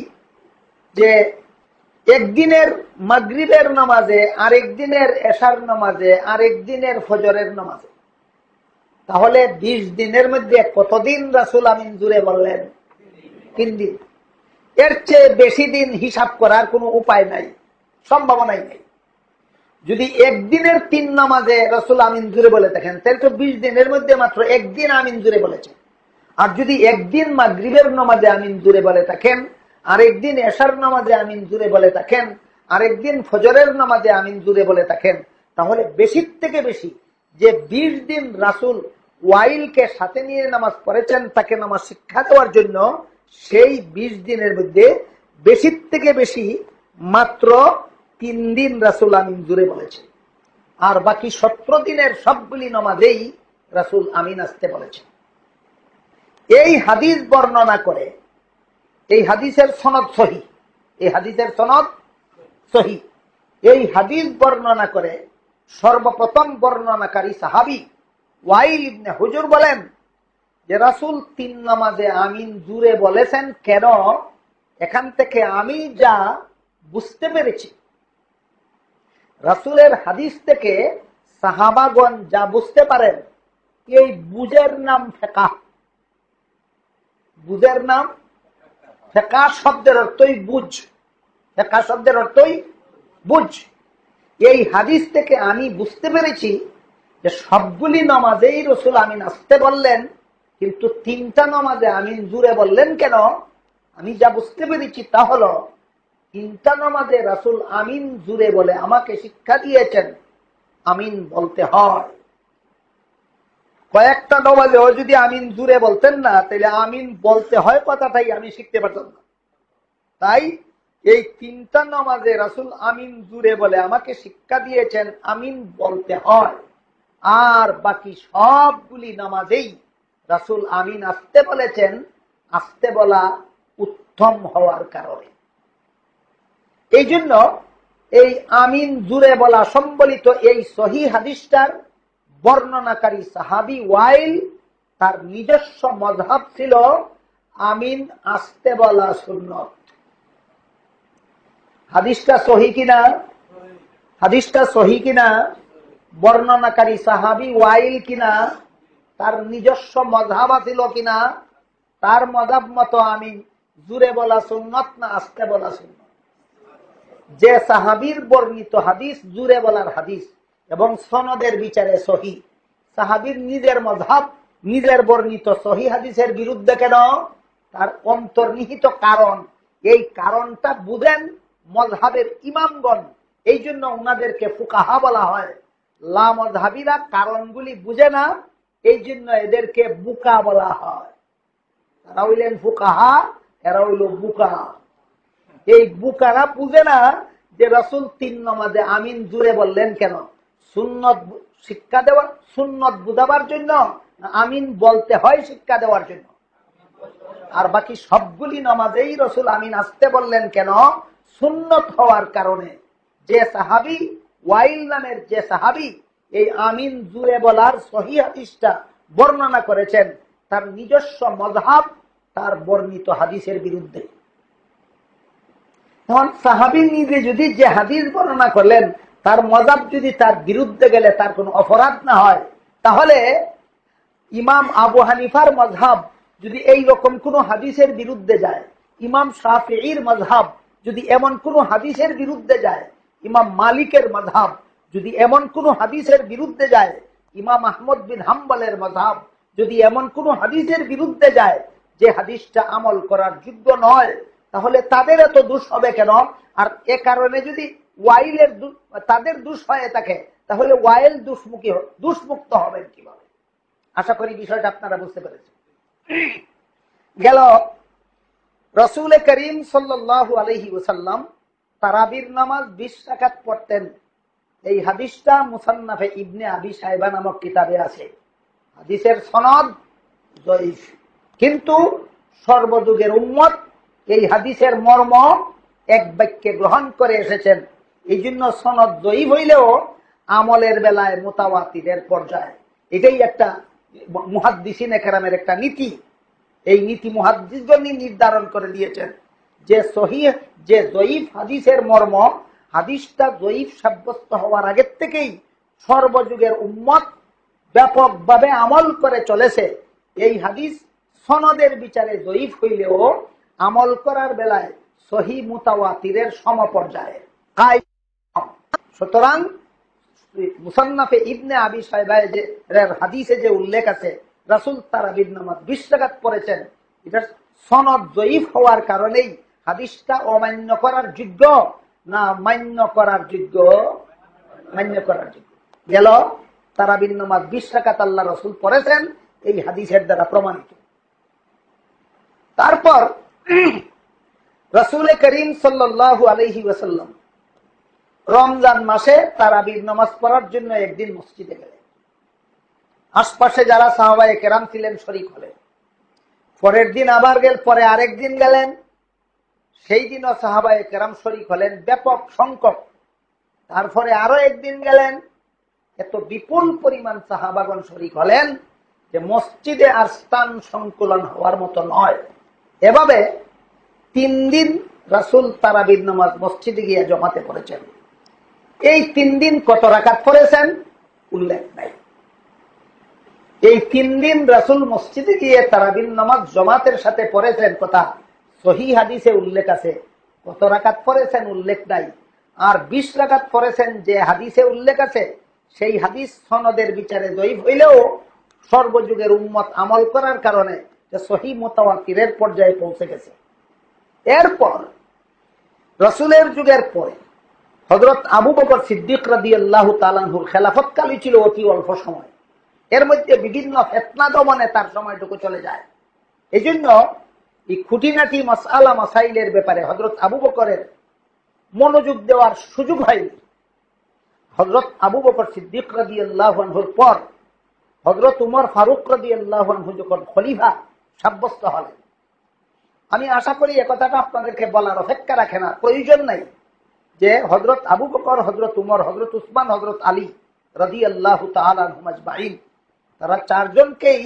যে একদিনের মাগরিবের নামাজে, আরেক দিনের এশার নামাজে, আরেক দিনের ফজরের নামাজে, তাহলে 20 দিনের মধ্যে কতদিন রাসূল আমিন জুড়ে বললেন? 3 দিন। এর চেয়ে বেশি দিন হিসাব করার কোনো উপায় নাই, সম্ভাবনাই নেই। যদি একদিনের 3 নামাজে রাসূল আমিন জুড়ে বলে থাকেন তাহলে তো 20 দিনের মধ্যে মাত্র একদিন আমিন জুড়ে বলেছেন। আর যদি একদিন মাগরিবের নামাজে আমিন জুড়ে বলে থাকেন, আরেকদিন এশার নামাজে আমিন জুড়ে বলে থাকেন, আরেকদিন ফজরের নামাজে আমিন জুড়ে বলে থাকেন, তাহলে বেশি থেকে বেশি যে 20 দিন রাসূল ওয়াইলকে সাথে নিয়ে নামাজ পড়েছেন তাকে নামাজ শিক্ষা দেওয়ার জন্য, সেই 20 দিনের মধ্যে বেশি থেকে বেশি মাত্র 3 দিন রাসূল আমিন জুড়ে বলেছেন। আর বাকি 17 দিনের সবগুলি নামাজেই রাসূল আমিন আসতে বলেছেন। এই হাদিস বর্ণনা করে, এই হাদিসের সনদ সহিহ, এই হাদিসের সনদ সহিহ, এই হাদিস বর্ণনা করে সর্বপ্রথম বর্ণনাকারী সাহাবী ওয়াইল ইবনে হুজুর বলেন যে রাসূল 3 নামাজে আমিন জুড়ে বলেছেন কেন? এখান থেকে আমি যা বুঝতে পেরেছি, রাসূলের হাদিস থেকে সাহাবাগণ যা বুঝতে পারেন, এই বুঝের নাম ফিকহ। বুঝের নাম ফিকহ শব্দের অর্থই বুঝ। ফিকহ শব্দের অর্থই বুঝ। এই হাদিস থেকে আমি বুঝতে পেরেছি যে সবগুলি নামাজেই রাসূল আমিন আসতে বললেন, কিন্তু 3টা নামাজে আমিন জুড়ে বললেন কেন? আমি যা বুঝতে পেরেছি তা হলো 3টা নামাজে রাসূল আমিন জুড়ে বলে আমাকে শিক্ষা দিয়েছেন আমিন বলতে হয়। কয়েকটা নামাজেও যদি আমিন জুড়ে বলতেন না, তাহলে আমিন বলতে হয় কথাটাই আমি শিখতে পারতাম না। তাই এই 3টা নামাজে রাসূল আমিন জুড়ে বলে আমাকে শিক্ষা দিয়েছেন আমিন বলতে হয়। আর বাকি সবগুলি নামাজেই রাসূল আমিন আসতে বলেছেন, আসতে বলা উত্তম হওয়ার কারণে। এই জন্য এই আমিন জুড়ে বলা সম্বলিত এই সহিহ হাদিসটার বর্ণনাকারী সাহাবী ওয়াইল তার নিজস্ব মযহাব ছিল আমিন আসতে বলা সুন্নত। হাদিসটা সহিহ কিনা? হাদিসটা সহিহ কিনা? বর্ণনাকারী সাহাবী ওয়াইল কিনা? তার নিজস্ব মযহাব ছিল কিনা? তার মযহাব মতো আমিন জুড়ে বলা সুন্নত না আসতে বলা সুন্নত? যে সাহাবীর বর্ণিত হাদিস জুড়ে বলার হাদিস এবং সনদের বিচারে সহিহ, সাহাবীর নিজের মযহাব নিজের বর্ণিত সহিহ হাদিসের বিরুদ্ধে কেন? তার অন্তর্নিহিত কারণ, এই কারণটা বুঝেন মযহাবের ইমামগণ। এই জন্য উনাদেরকে ফুকাহা বলা হয়। লা মযহাবিরা কারণগুলি বুঝে না, এই জন্য এদেরকে বুকা বলা হয়। তারা হইলেন ফুকাহা, এরা হইল বুকা। এই বুকারা বুঝে না যে রাসূল 3 নামাজে আমিন জুড়ে বললেন কেন? সুন্নত শিক্ষা দেওয়ার, সুন্নত বুঝাবার জন্য, আমিন বলতে হয় শিক্ষা দেওয়ার জন্য। আর বাকি সবগুলি নামাজেই রাসূল আমিন আসতে বললেন কেন? সুন্নত হওয়ার কারণে। যে সাহাবী ওয়াইল নামের যে সাহাবী এই আমিন জুড়ে বলার সহিহ হাদিসটা বর্ণনা করেছেন, তার নিজস্ব মযহাব তার বর্ণিত হাদিসের বিরুদ্ধে। তখন সাহাবী নিজে যদি যে হাদিস বর্ণনা করলেন তার মযহাব যদি তার বিরুদ্ধে গেলে তার কোনো অপরাধ না হয়, তাহলে ইমাম আবু হানিফার মযহাব যদি এই রকম কোনো হাদিসের বিরুদ্ধে যায়, ইমাম শাফিঈর মযহাব যদি এমন কোনো হাদিসের বিরুদ্ধে যায়, ইমাম মালিকের মযহাব যদি এমন কোনো হাদিসের বিরুদ্ধে যায়, ইমাম আহমদ বিন হাম্বলের মযহাব যদি এমন কোনো হাদিসের বিরুদ্ধে যায় যে হাদিসটা আমল করার যোগ্য নয়, তাহলে তাদের এত দোষ হবে কেন? আর এ কারণে যদি ওয়াইলের তাদের দোষ হয়ে থাকে, তাহলে ওয়াইল দুষ্মুক্ত হবেন কিভাবে? আশা করি বিষয়টা আপনারা বুঝতে পেরেছেন। গেল রাসূল করিম সাল্লাল্লাহু আলাইহি ওয়াসাল্লাম তারাবির নামাজ 20 রাকাত পড়তেন। এই হাদিসটা মুসান্নাফে ইবনে আবি শাইবা নামক কিতাবে আছে। হাদিসের সনদ জয়ীফ, কিন্তু সর্বযুগের উম্মত এই হাদিসের মর্ম এক বাক্যে গ্রহণ করে এসেছেন। এই জন্য সনদ জয়ীফ হইলেও আমলের বেলায় মুতাওয়াতিরের পর্যায়ে। এটাই একটা মুহাদ্দিসিন কেরামের একটা নীতি। এই নীতি মুহাদ্দিসগণই নির্ধারণ করে দিয়েছেন যে সহিহ যে জয়ীফ হাদিসের মর্ম, হাদিসটা জয়ীফ সাব্যস্ত হওয়ার আগের থেকেই সর্বযুগের উম্মত ব্যাপকভাবে আমল করে চলেছে। এই হাদিস সনদের বিচারে জয়ীফ হইলেও আমল করার বেলায় সহি মুতাওয়াতিরের সমপর্যায়ে। সুতরাং মুসান্নাফে ইবনে আবি শাইবায় যে হাদিসে যে উল্লেখ আছে রাসূল তারাবির নামাজ 20 রাকাত পড়েছেন, এটা সনদ জয়ীফ হওয়ার কারণেই হাদিসটা অমান্য করার যোগ্য না মান্য করার যোগ্য? মান্য করার যোগ্য। গেল তারাবির নামাজ 20 রাকাত আল্লাহ রাসূল পড়েছেন, এই হাদিসের দ্বারা প্রমাণিত। তারপর রাসূল করিম সাল্লাল্লাহু আলাইহি ওয়াসাল্লাম রমজান মাসে তারাবির নামাজ পড়ার জন্য একদিন মসজিদে গেলেন। আশপাশে যারা সাহাবায়ে কেরাম ছিলেন শরীক হলেন। পরের দিন আবার পরে আরেকদিন গেলেন, সেই দিনও সাহাবায়ে কেরাম শরীক হলেন ব্যাপক সংখ্যক। তারপরে আরো একদিন গেলেন, এত বিপুল পরিমাণ সাহাবাগণ শরীক হলেন যে মসজিদে আর স্থান সংকুলন হওয়ার মতো নয়। এভাবে 3 দিন রাসূল তারাবির নামাজ মসজিদে গিয়ে জমাতে পড়েছেন। এই 3 দিন কত রাকাত পড়েছেন উল্লেখ নাই। এই 3 দিন রাসূল মসজিদে গিয়ে তারাবির নামাজ জমাতের সাথে পড়েছেন কথা সহিহ হাদিসে উল্লেখ আছে, কত রাকাত পড়েছেন উল্লেখ নাই। আর 20 রাকাত পড়েছেন যে হাদিসে উল্লেখ আছে, সেই হাদিস সনদের বিচারে জয়ীফ হইলেও সর্বযুগের উম্মত আমল করার কারণে যে সহিহ মুতাওয়াতিরের পর্যায়ে পৌঁছে গেছে। এরপর রাসূলের যুগের পরে হযরত আবু বকর সিদ্দিক রাদিয়াল্লাহু তাআলা আনহুর খেলাফতকালই ছিল অতি অল্প সময়। এর মধ্যে বিভিন্ন ফিতনা দমনে তার সময়টুকু চলে যায়। এজন্য এই খুঁটিনাটি মাসআলা মাসাইলের ব্যাপারে হযরত আবু বকরের মনোযোগ দেওয়ার সুযোগ হয়নি। হযরত আবু বকর সিদ্দিক রাদিয়াল্লাহু আনহুর পর হযরত উমর ফারুক রাদিয়াল্লাহু আনহু যখন খলিফা সাব্যস্ত হলেন, আমি আশা করি একথাটা আপনাদেরকে বলার অপেক্ষা রাখে না, প্রয়োজন নাই যে হযরত আবু বকর, হযরত উমর, হযরত উসমান, হযরত আলী রাদিয়াল্লাহু তাআলা আনহুম আজমাইন, তারা 4 জনকেই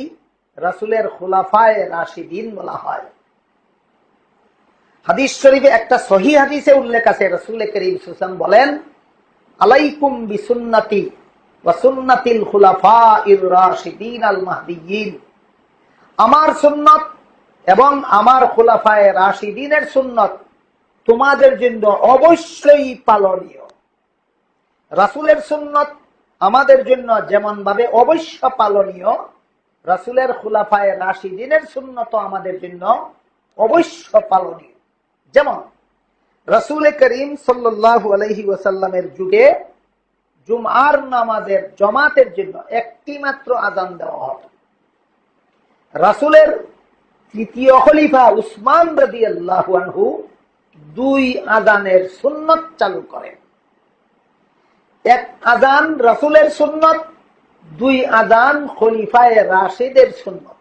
রাসূলের খুলাফায়ে রাশিদিন বলা হয়। হাদিস শরীফে একটা সহিহ হাদিসে উল্লেখ আছে, রাসূল করিম সাল্লাল্লাহু আলাইহি ওয়াসাল্লাম বলেন, আলাইকুম বিসুন্নতি ওয়া সুন্নাতিল খুলাফাইর রাশিদিন আল মাহদিয়্যিন, আমার সুন্নাত এবং আমার খুলাফায়ে রাশিদিনের সুন্নাত তোমাদের জন্য অবশ্যই পালনীয়। রাসূলের সুন্নাত আমাদের জন্য যেমন ভাবে অবশ্য পালনীয়, রাসূলের খুলাফায়ে রাশিদিনের সুন্নাত আমাদের জন্য অবশ্য পালনীয়। যেমন রাসূল করিম সাল্লাল্লাহু আলাইহি ওয়াসাল্লামের যুগে জুমআর নামাজের জামাতের জন্য একটি মাত্র আযান দেওয়া হতো। রাসূলের 3য় খলিফা উসমান রাদিয়াল্লাহু আনহু 2 আযানের সুন্নাত চালু করেন। 1 আযান রাসূলের সুন্নাত, 2 আযান খলিফায়ে রাশিদের সুন্নাত।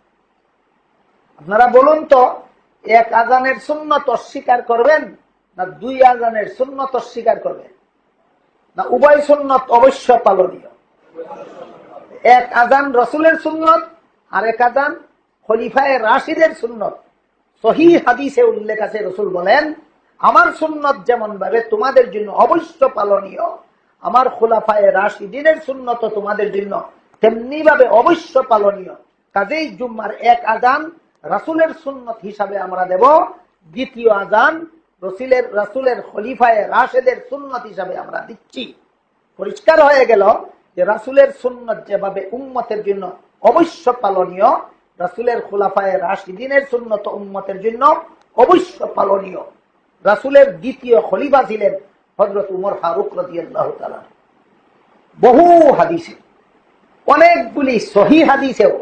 আপনারা বলুন তো, 1 আযানের সুন্নাত অস্বীকার করবেন না 2 আযানের সুন্নাত অস্বীকার করবেন? না উভয় সুন্নাত অবশ্য পালনীয়। 1 আযান রাসূলের সুন্নাত আর 1 আযান খলিফায়ে রাশিদের সুন্নাত। সহিহ হাদিসে উল্লেখ আছে, রাসূল বলেন, আমার সুন্নাত যেমন ভাবে তোমাদের জন্য অবশ্য পালনীয়, আমার খুলাফায়ে রাশিদিনের সুন্নাত তোমাদের জন্য তেমনি ভাবে অবশ্য পালনীয়। কাজেই জুম্মার 1 আযান রাসূলের সুন্নাত হিসাবে আমরা দেব, 2য় আযান রাসূলের খলিফায়ে রাশিদের সুন্নাত হিসাবে আমরা দিচ্ছি। পরিষ্কার হয়ে গেল যে রাসূলের সুন্নাত যেভাবে উম্মতের জন্য অবশ্য পালনীয়, রাসূলের খুলাফায়ে রাশিদিনের সুন্নাত উম্মতের জন্য অবশ্য পালনীয়। রাসূলের 2য় খলিফা ছিলেন হযরত উমর ফারুক রাদিয়াল্লাহু তাআলা। বহু হাদিসে, অনেকগুলি সহি হাদিসেও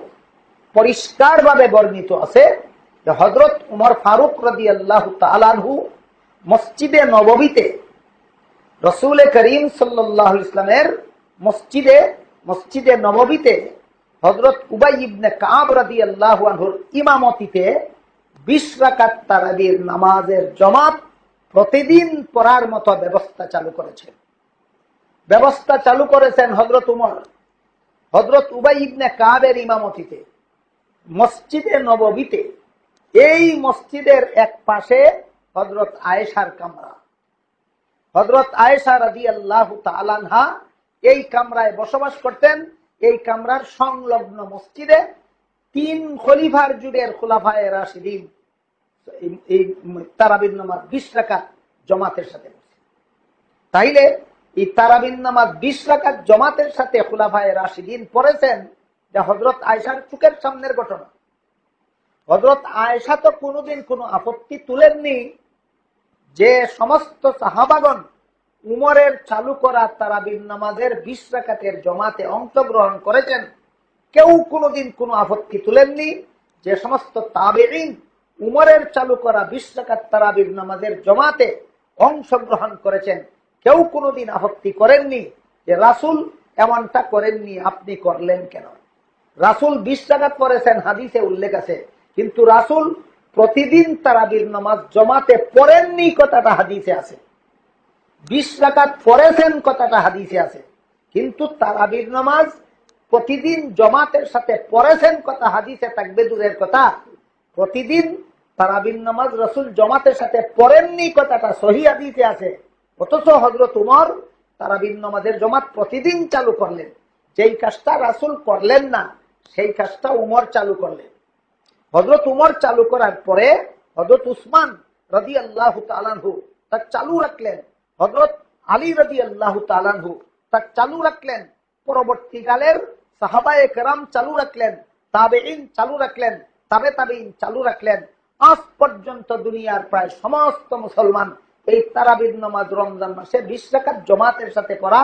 পরিষ্কারভাবে বর্ণিত আছে যে হযরত উমর ফারুক রাদিয়াল্লাহু তাআলা আনহু মসজিদে নববীতে রাসূল করিম সাল্লাল্লাহু আলাইহি ওয়াসাল্লামের মসজিদে নববীতে হযরত উবাই ইবনে কাব রাদিয়াল্লাহু আনহুর ইমামতিতে 20 রাকাত তারাবির নামাজের জামাত প্রতিদিন পড়ার মতো ব্যবস্থা চালু করেছেন হযরত উমর হযরত উবাই ইবনে কাবের ইমামতিতে মসজিদে নববীতে। এই মসজিদের এক পাশে হযরত আয়েশার কামরা, হযরত আয়েশা রাদিয়াল্লাহু তাআলা আনহা এই কামরায় বসবাস করতেন। এই কামরার সংলগ্ন মসজিদে 3 খলিফার যুগের খুলাফায়ে রাশিদিন এই তারাবির নামাজ 20 রাকাত জামাতের সাথে পড়ছেন। তাইলে এই তারাবির নামাজ 20 রাকাত জামাতের সাথে খুলাফায়ে রাশিদিন পড়েছেন, যা হযরত আয়েশার চোখের সামনের ঘটনা। হযরত আয়েশা তো কোনোদিন কোনো আপত্তি তুলেননি যে সমস্ত সাহাবাগণ উমরের চালু করা তারাবির নামাজের 20 রাকাতের জামাতে অংশগ্রহণ করেছেন। কেউ কোনোদিন কোনো আপত্তি তুলেননি যে সমস্ত তাবেঈন উমরের চালু করা 20 রাকাত তারাবির নামাজের জামাতে অংশগ্রহণ করেছেন। কেউ কোনোদিন আপত্তি করেননি যে রাসূল এমনটা করেননি, আপনি করলেন কেন? রাসূল 20 রাকাত পড়েছেন হাদিসে উল্লেখ আছে, কিন্তু রাসূল প্রতিদিন তারাবির নামাজ জামাতে পড়েননি কথাটা হাদিসে আছে। 20 রাকাত পড়েছেন কথাটা হাদিসে আছে, কিন্তু তারাবির নামাজ প্রতিদিন জামাতের সাথে পড়েছেন কথা হাদিসে থাকবে দূরের কথা, প্রতিদিন তারাবির নামাজ রাসূল জামাতের সাথে পড়েননি কথাটা সহিহ হাদিসে আছে। অথচ হযরত উমর তারাবির নামাজের জামাত প্রতিদিন চালু করলেন। যেই কাজটা রাসূল করলেন না সেই কাজটা উমর চালু করলেন। হযরত উমর চালু করার পরে হযরত উসমান রাদিয়াল্লাহু তাআলা আনহু তা চালু রাখলেন, হযরত আলী রাদিয়াল্লাহু তাআলা আনহু তা চালু রাখলেন, পরবর্তীকালের সাহাবায়ে কেরাম চালু রাখলেন, তাবেঈন চালু রাখলেন, তাবেঈন চালু রাখলেন। আজ পর্যন্ত দুনিয়ার প্রায় সমস্ত মুসলমান এই তারাবির নামাজ রমজান মাসে 20 রাকাত জামাতের সাথে পড়া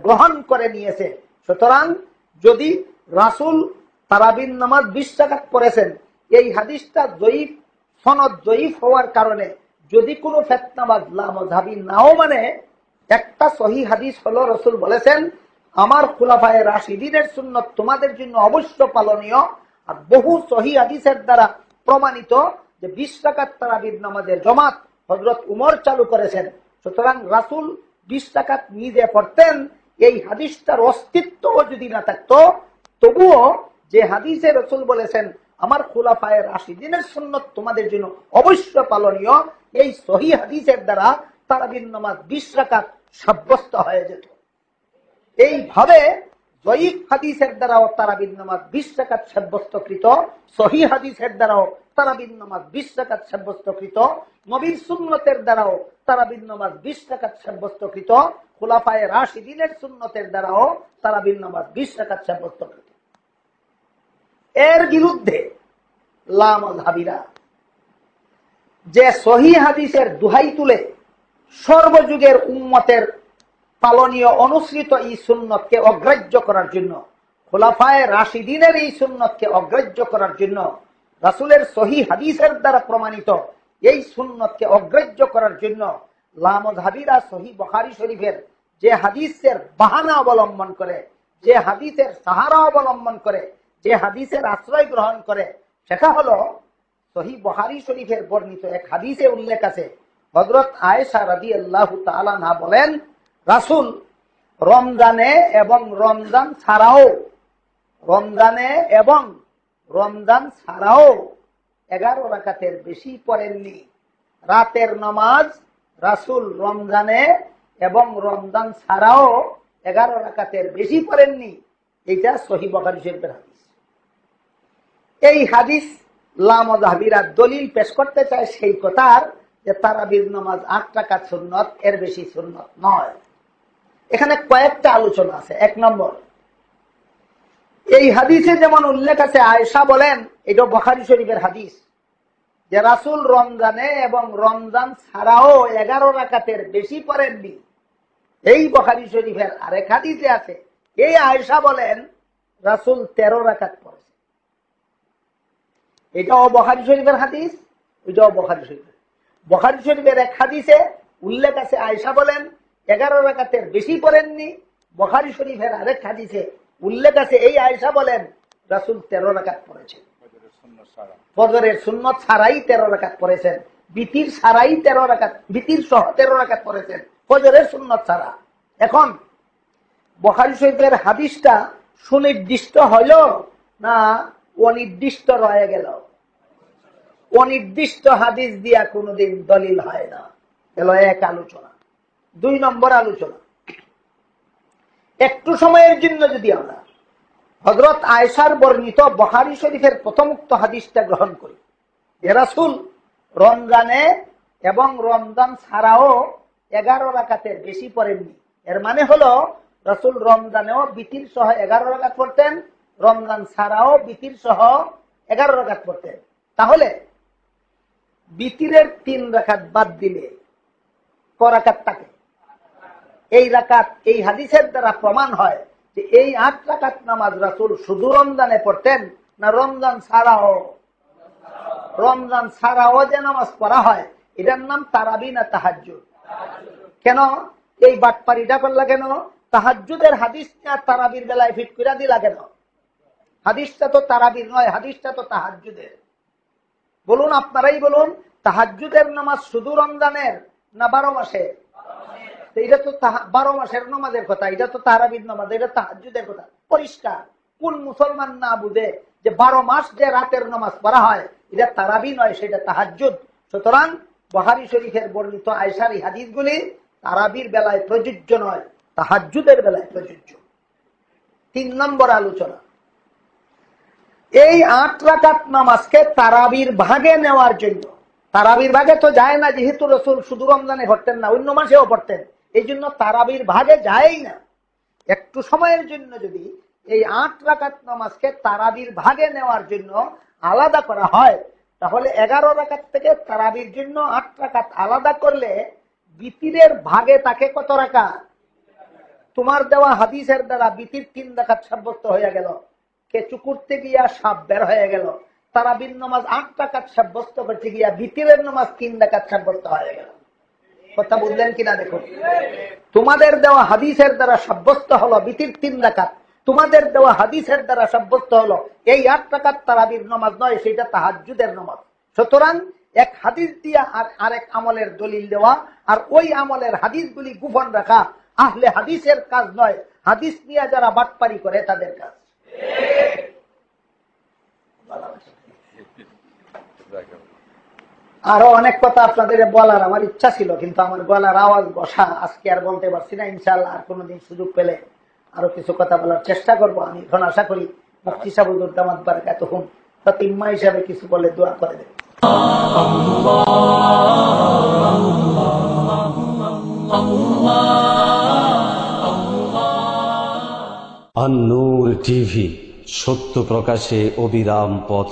গ্রহণ করে নিয়েছে। সুতরাং যদি রাসূল তারাবির নামাজ 20 রাকাত পড়েছেন, এই হাদিসটা জয়ীফ, সনদ জয়ীফ হওয়ার কারণে যদি কোনো ফিতনাবাজ লামযহাবী নাও মানে, একটা সহিহ হাদিস হলো রাসূল বলেছেন আমার খুলাফায়ে রাশিদিনের সুন্নাত তোমাদের জন্য অবশ্য পালনীয়। আর বহু সহিহ হাদিসের দ্বারা প্রমাণিত যে 20 রাকাত তারাবির নামাজের জামাত হযরত উমর চালু করেছেন। সুতরাং রাসূল 20 রাকাত নিজে পড়তেন, এই হাদিসটার অস্তিত্ব যদি না থাকতো, তবুও যে হাদিসে রাসূল বলেছেন আমার খুলাফায়ে রাশিদিনের সুন্নাত তোমাদের জন্য অবশ্য পালনীয়, এই সহিহ হাদিসের দ্বারা তারাবির নামাজ 20 রাকাত সাব্যস্ত হয়ে যেত। এইভাবে জয়ীফ হাদিসের দ্বারাও তারাবির নামাজ 20 রাকাত সাব্যস্তকৃত, সহিহ হাদিসের দ্বারাও তারাবির নামাজ 20 রাকাত সাব্যস্তকৃত, নবীর সুন্নতের দ্বারাও তারাবির নামাজ 20 রাকাত সাব্যস্তকৃত, খুলাফায়ে রাশিদিনের সুন্নতের দ্বারাও তারাবির নামাজ 20 রাকাত সাব্যস্তকৃত। এর বিরুদ্ধে লামযহাবীরা যে সহিহ হাদিসের দোহাই তুলে সর্বযুগের উম্মতের পালনীয় অনুসৃত এই সুন্নতকে অগ্রাহ্য করার জন্য, খুলাফায়ে রাশিদিনের এই সুন্নতকে অগ্রাহ্য করার জন্য, রাসূলের সহিহ হাদিসের দ্বারা প্রমাণিত এই সুন্নতকে অগ্রাহ্য করার জন্য লামযহাবীরা সহিহ বুখারী শরীফের যে হাদিসের বাহানা অবলম্বন করে, যে হাদিসের সাহারা অবলম্বন করে, যে হাদিসের আশ্রয় গ্রহণ করে, সেটা হলো সহিহ বুখারী শরীফের বর্ণিত এক হাদিসে উল্লেখ আছে, হযরত আয়েশা রাদিয়াল্লাহু তাআলা আনহা বলেন রাসূল রমজানে এবং রমজান ছাড়াও 11 রাকাতের বেশি পড়েননি। রাতের নামাজ রাসূল রমজানে এবং রমজান ছাড়াও 11 রাকাতের বেশি পড়েননি। এটা সহিহ বুখারী শরীফের হাদিস। এই হাদিস লামযহাবীরা দলিল পেশ করতে চায় সেই কথার যে তারাবির নামাজ 8 রাকাত সুন্নত, এর বেশি সুন্নত নয়। এখানে কয়েকটা আলোচনা আছে। 1 নম্বর, এই হাদিসে যেমন উল্লেখ আছে, আয়েশা বলেন, এটা বুখারী শরীফের হাদিস, যে রাসূল রমজানে এবং রমজান ছাড়াও 11 রাকাতের বেশি পড়েননি। এই বুখারী শরীফের আরেক হাদিসে আছে, এই আয়েশা বলেন রাসূল 13 রাকাত পড়েছেন। এটাও বুখারী শরীফের হাদিস, ওইটাও বুখারী শরীফের। বুখারী শরীফের এক হাদিসে উল্লেখ আছে আয়েশা বলেন 11 রাকাতের বেশি পড়েননি। বুখারী শরীফের আরেক হাদিসে উল্লেখ আছে এই আয়েশা বলেন রাসূল 13 রাকাত পড়েছেন। ফজরের সুন্নত ছাড়াই 13 রাকাত পড়েছেন, বিতির ছাড়াই 13 রাকাত, বিতির সহ 13 রাকাত পড়েছেন, ফজরের সুন্নত ছাড়া। এখন বুখারী শরীফের হাদিসটা সুনির্দিষ্ট হইল না অনির্দিষ্ট রয়ে গেল? অনির্দিষ্ট হাদিস দিয়া কোনোদিন দলিল হয় না। এলো এক আলোচনা। 2 নম্বর আলোচনা, একটু সময়ের জন্য যদি আমরা হযরত আয়েশার বর্ণিত বুখারী শরীফের প্রথম উক্ত হাদিসটা গ্রহণ করি, যে রাসূল রমজানে এবং রমজান ছাড়াও 11 রাকাতের বেশি পড়েননি। এর মানে হলো রাসূল রমজানেও বিতির সহ 11 রাকাত পড়তেন, রমজান ছাড়াও বিতির সহ 11 রাকাত পড়তেন। তাহলে বিতিরের 3 রাকাত বাদ দিলে ক রাকাত থাকে? এই রাকাত এই হাদিসের দ্বারা প্রমাণ হয় যে এই 8 রাকাত নামাজ রাসূল শুধু রমজানে পড়তেন না রমজান ছাড়াও? রমজান ছাড়াও যে নামাজ পড়া হয় এটার নাম তারাবি না তাহাজ্জুদ? কেন এই বাটপারিটা করলা কেন? তাহাজ্জুদের হাদিস তারাবির বেলায় ফিট করে দিলা কেন? হাদিসটা তো তারাবির নয়, হাদিসটা তো তাহাজ্জুদের। বলুন, আপনারাই বলুন, তাহাজ্জুদের নামাজ শুধু রমজানের না 12 মাসে? এটা তো 12 মাসের নামাজের কথা, এটা তো তারাবির নামাজ, এটা তাহাজ্জুদের কথা। পরিষ্কার। কোন মুসলমান না বুঝে যে 12 মাস যে রাতের নামাজ পড়া হয় এটা তারাবি নয়, সেটা তাহাজ্জুদ। সুতরাং বুখারী শরীফের বর্ণিত আয়েশার এই হাদিসগুলি তারাবির বেলায় প্রযোজ্য নয়, তাহাজ্জুদের বেলায় প্রযোজ্য। 3 নম্বর আলোচনা, এই 8 রাকাত নামাজকে তারাবির ভাগে নেওয়ার জন্য, তারাবির ভাগে তো যায় না, যেহেতু রাসূল শুধু রমজানে পড়তেন না, অন্য মাসেও পড়তেন, এই জন্য তারাবির ভাগে যায়ই না। একটু সময়ের জন্য যদি এই 8 রাকাত নামাজকে তারাবির ভাগে নেওয়ার জন্য আলাদা করা হয়, তাহলে 11 রাকাত থেকে তারাবির জন্য 8 রাকাত আলাদা করলে বিতিরের ভাগে তাকে কত রাকাত? তোমার দেওয়া হাদিসের দ্বারা বিতির 3 রাকাত সাব্যস্ত হয়ে গেল। কেঁচু করতে গিয়া সাপ বের হয়ে গেল। তারাবির নামাজ 8 রাকাত সাব্যস্ত করতে গিয়া বিতিরের নামাজ 3 রাকাত সাব্যস্ত হয়ে গেল। কথা বুঝলেন কিনা দেখুন। তোমাদের দেওয়া হাদিসের দ্বারা সাব্যস্ত হলো বিতির 3 রাকাত, তোমাদের দেওয়া হাদিসের দ্বারা সাব্যস্ত হলো এই 8 রাকাত তারাবির নামাজ নয়, সেটা তাহাজ্জুদের নামাজ। সুতরাং এক হাদিস দিয়া আর আরেক আমলের দলিল দেওয়া আর ওই আমলের হাদিসগুলি গোপন রাখা আহলে হাদিসের কাজ নয়, হাদিস নিয়ে যারা বাটপারি করে তাদের কাজ। আরো অনেক কথা আপনাদের বলার আমার ইচ্ছা ছিল, কিন্তু আমার গলার আওয়াজ বসা, আজকে আর বলতে পারছি না। ইনশাআল্লাহ আর কোনোদিন সুযোগ পেলে আরো কিছু কথা বলার চেষ্টা করব। আমি এখন আশা করি মুফতি সাহেব হুজুর দামাত বারাকাতুহুম ফাতিমা হিসাবে কিছু বলে দোয়া করে দেবেন। আন-নূর টিভি, সত্য প্রকাশে অবিরাম পথ।